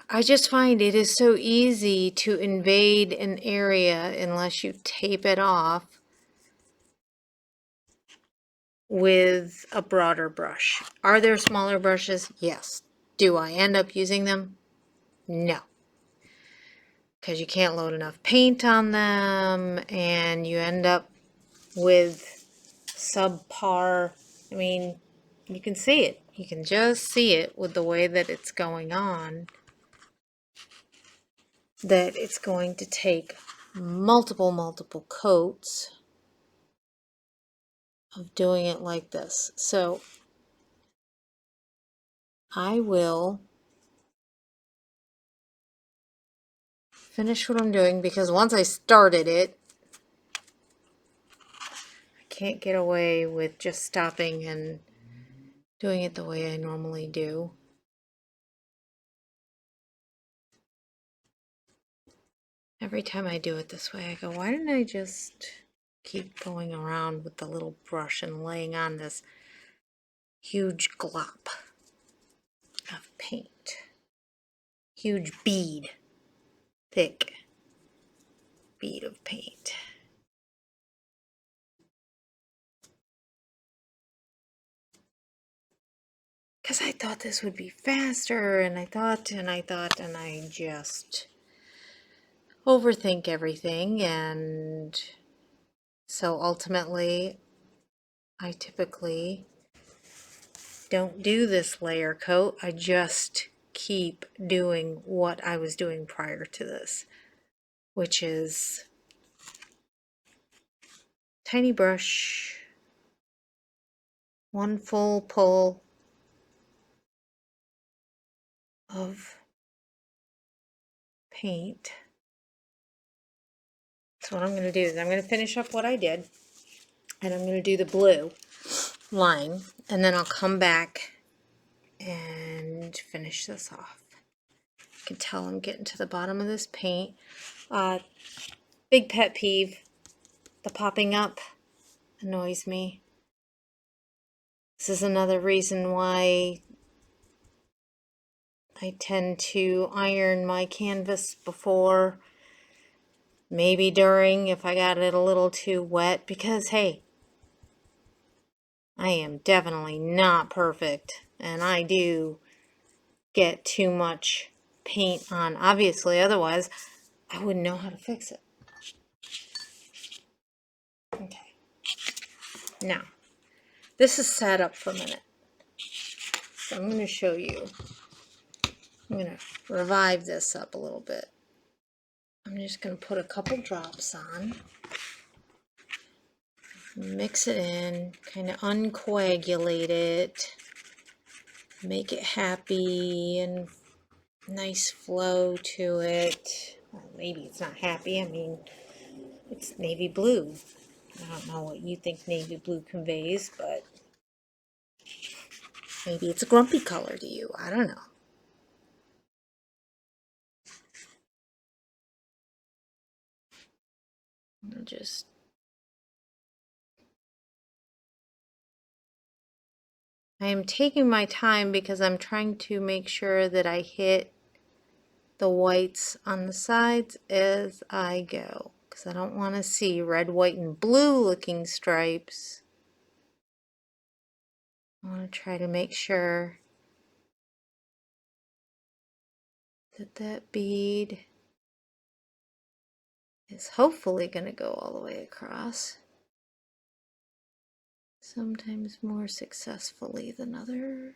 I just find it is so easy to invade an area unless you tape it off with a broader brush. Are there smaller brushes? Yes. Do I end up using them? No. Because you can't load enough paint on them and you end up with subpar. I mean, you can see it. You can just see it with the way that it's going on, that it's going to take multiple coats of doing it like this. So I will finish what I'm doing, because once I started it, I can't get away with just stopping and doing it the way I normally do. Every time I do it this way, I go, why didn't I just keep going around with the little brush and laying on this huge glop of paint? Huge bead, thick bead of paint. Because I thought this would be faster, and I thought, and I just overthink everything, and so ultimately I typically don't do this layer coat. I just keep doing what I was doing prior to this, which is tiny brush, one full pull of paint. So what I'm going to do is I'm going to finish up what I did, and I'm going to do the blue line, and then I'll come back and finish this off. You can tell I'm getting to the bottom of this paint. Big pet peeve, the popping up annoys me. This is another reason why I tend to iron my canvas before maybe during if I got it a little too wet, because hey, I am definitely not perfect and I do get too much paint on, obviously, otherwise I wouldn't know how to fix it. Okay, now this is set up for a minute, so I'm going to show you. I'm going to revive this up a little bit. I'm just going to put a couple drops on, mix it in, kind of uncoagulate it, make it happy and nice flow to it. Well, maybe it's not happy. I mean, it's navy blue. I don't know what you think navy blue conveys, but maybe it's a grumpy color to you. I don't know. I am taking my time because I'm trying to make sure that I hit the whites on the sides as I go, because I don't want to see red, white, and blue looking stripes. I want to try to make sure that that bead is hopefully going to go all the way across. Sometimes more successfully than others.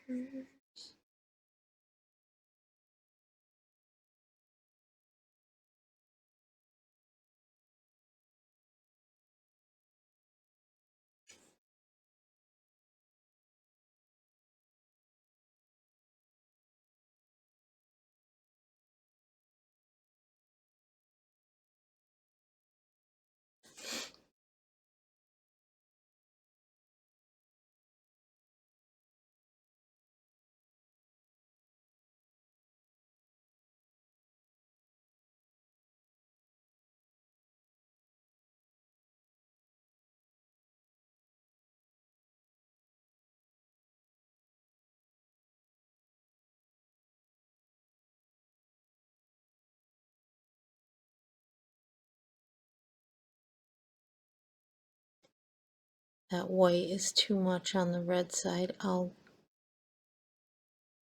That white is too much on the red side. I'll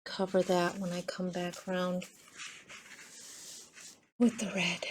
cover that when I come back around with the red.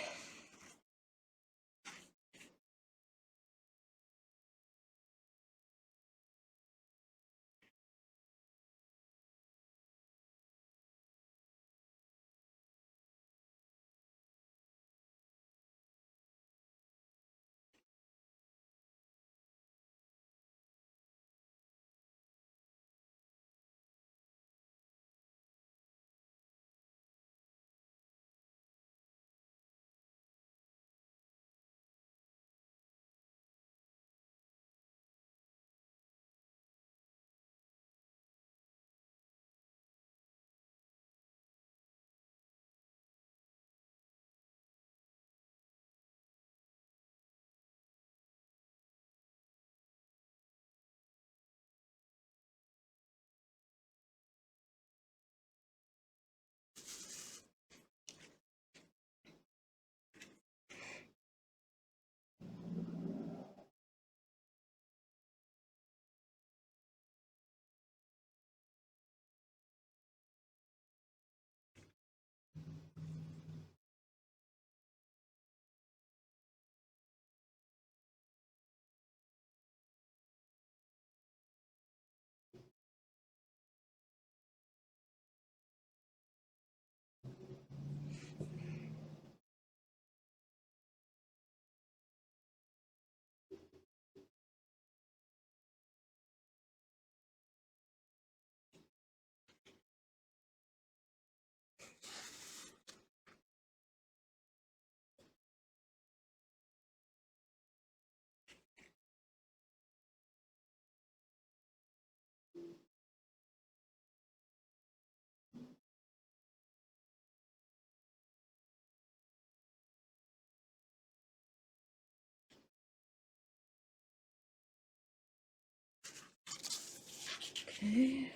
Okay.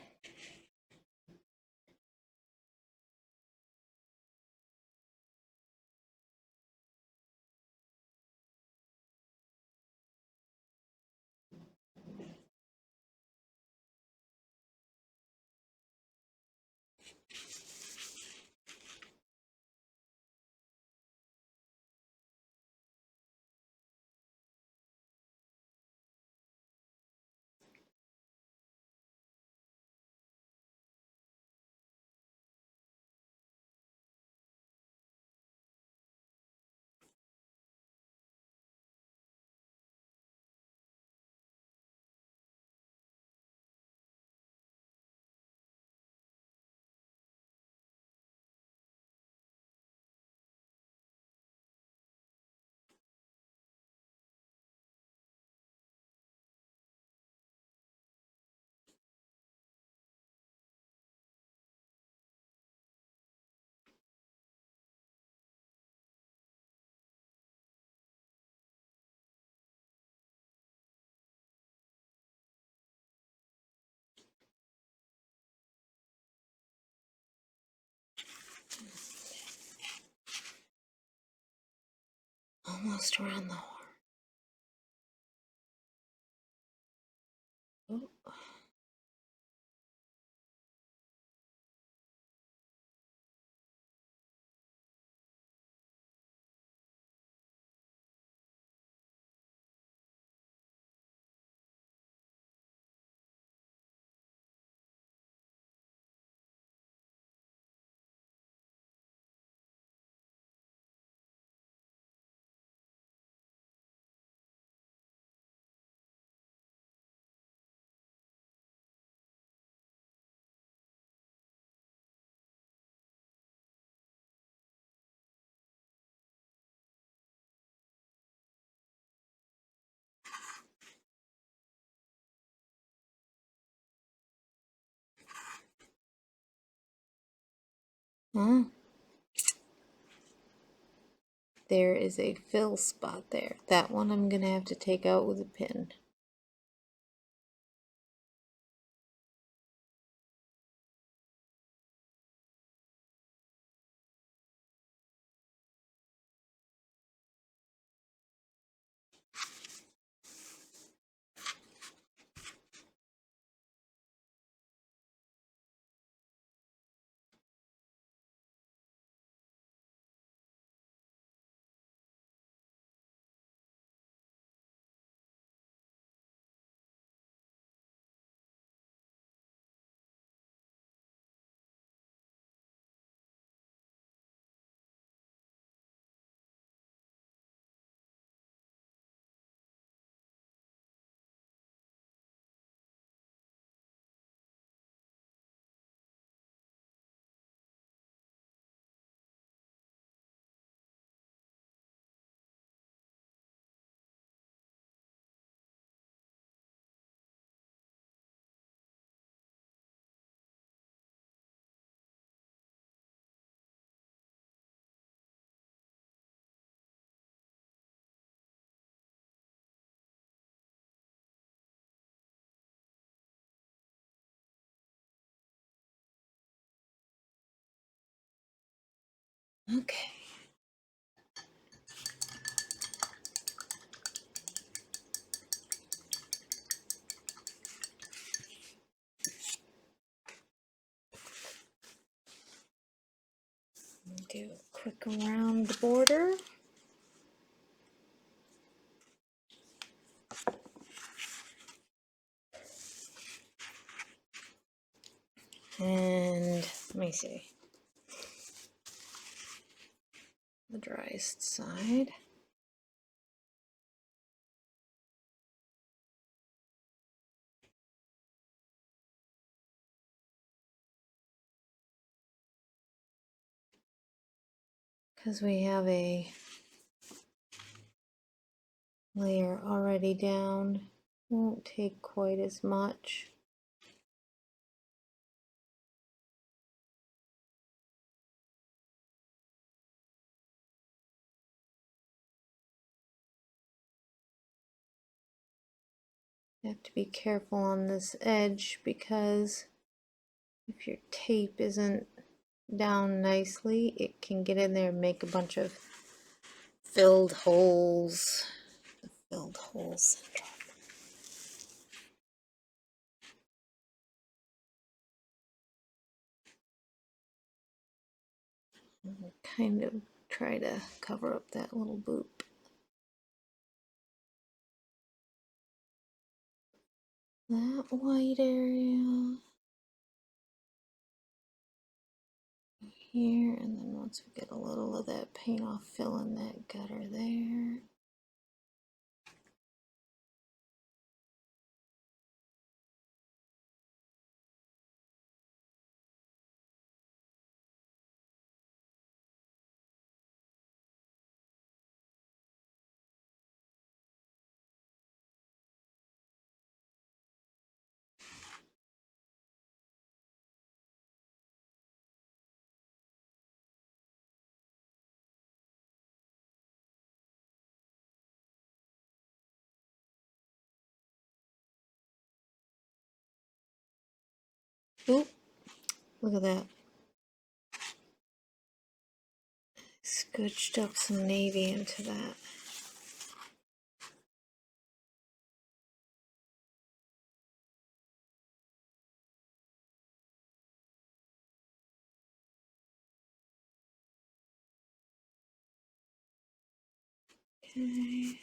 Almost around the horn. Oh. Huh? There is a fill spot there. That one I'm going to have to take out with a pin. Okay. Do a quick around the border. And let me see. The driest side. Because we have a layer already down, won't take quite as much. You have to be careful on this edge because if your tape isn't down nicely, it can get in there and make a bunch of filled holes. Filled holes. Kind of try to cover up that little boop. That white area here, and then once we get a little of that paint off, fill in that gutter there. Oop, look at that. Scooched up some navy into that. Okay.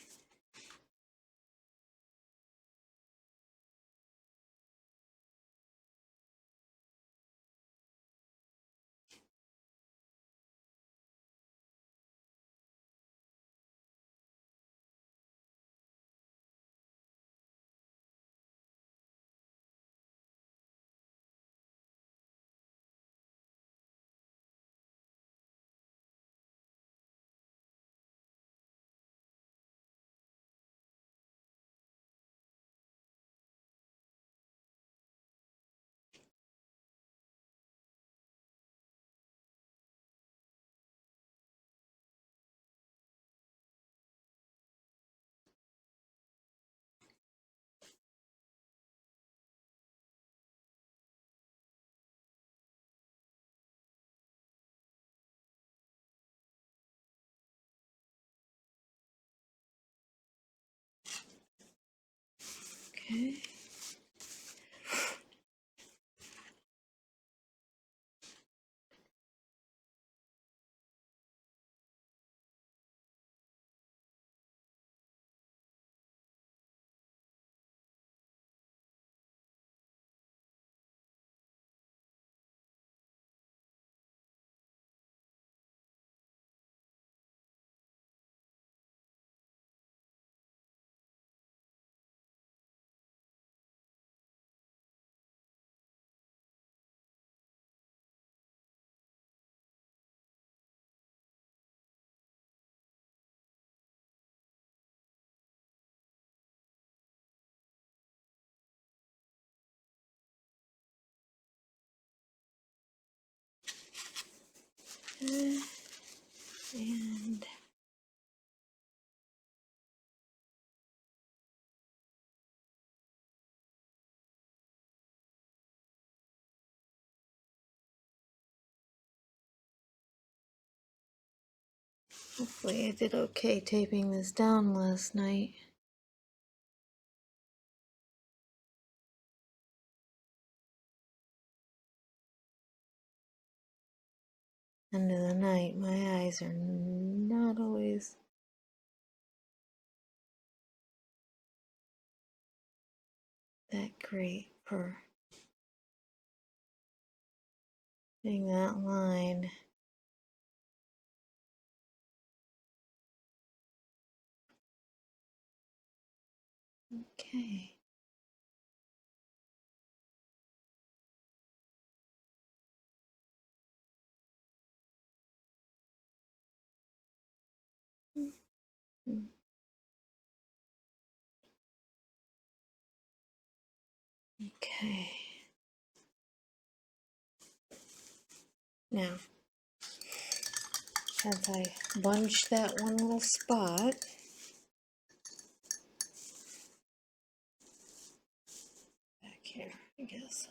Okay. And hopefully I did okay taping this down last night. End of the night, my eyes are not always that great for hitting that line. Okay. Okay. Now, as I bunch that one little spot, back here, I guess.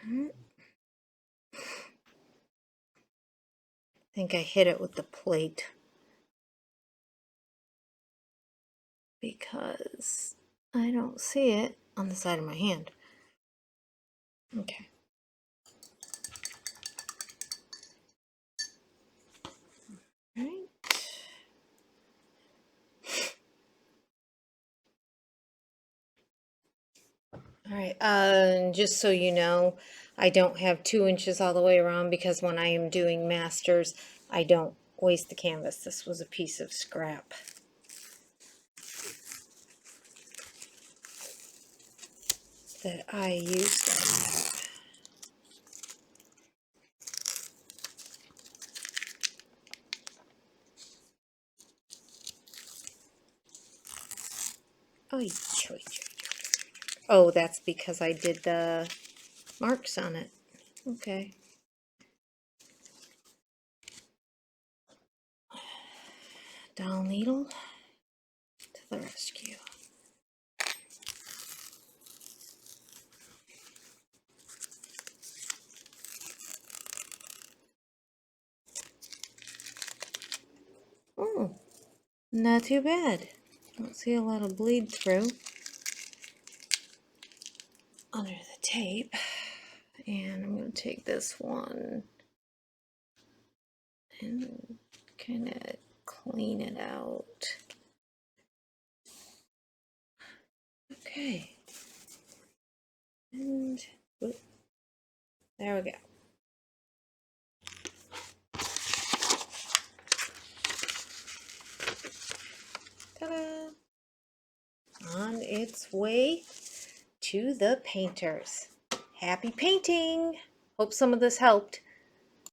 I think I hit it with the plate because I don't see it on the side of my hand. Okay. All right. All right, just so you know, I don't have 2 inches all the way around because when I am doing masters, I don't waste the canvas. This was a piece of scrap that I used. Oh, that's because I did the marks on it. Okay. Doll needle to the rescue. Not too bad. Don't see a lot of bleed through under the tape. And I'm going to take this one and kind of clean it out. Okay. And whoop, there we go. Ta-da! On its way to the painters. Happy painting! Hope some of this helped.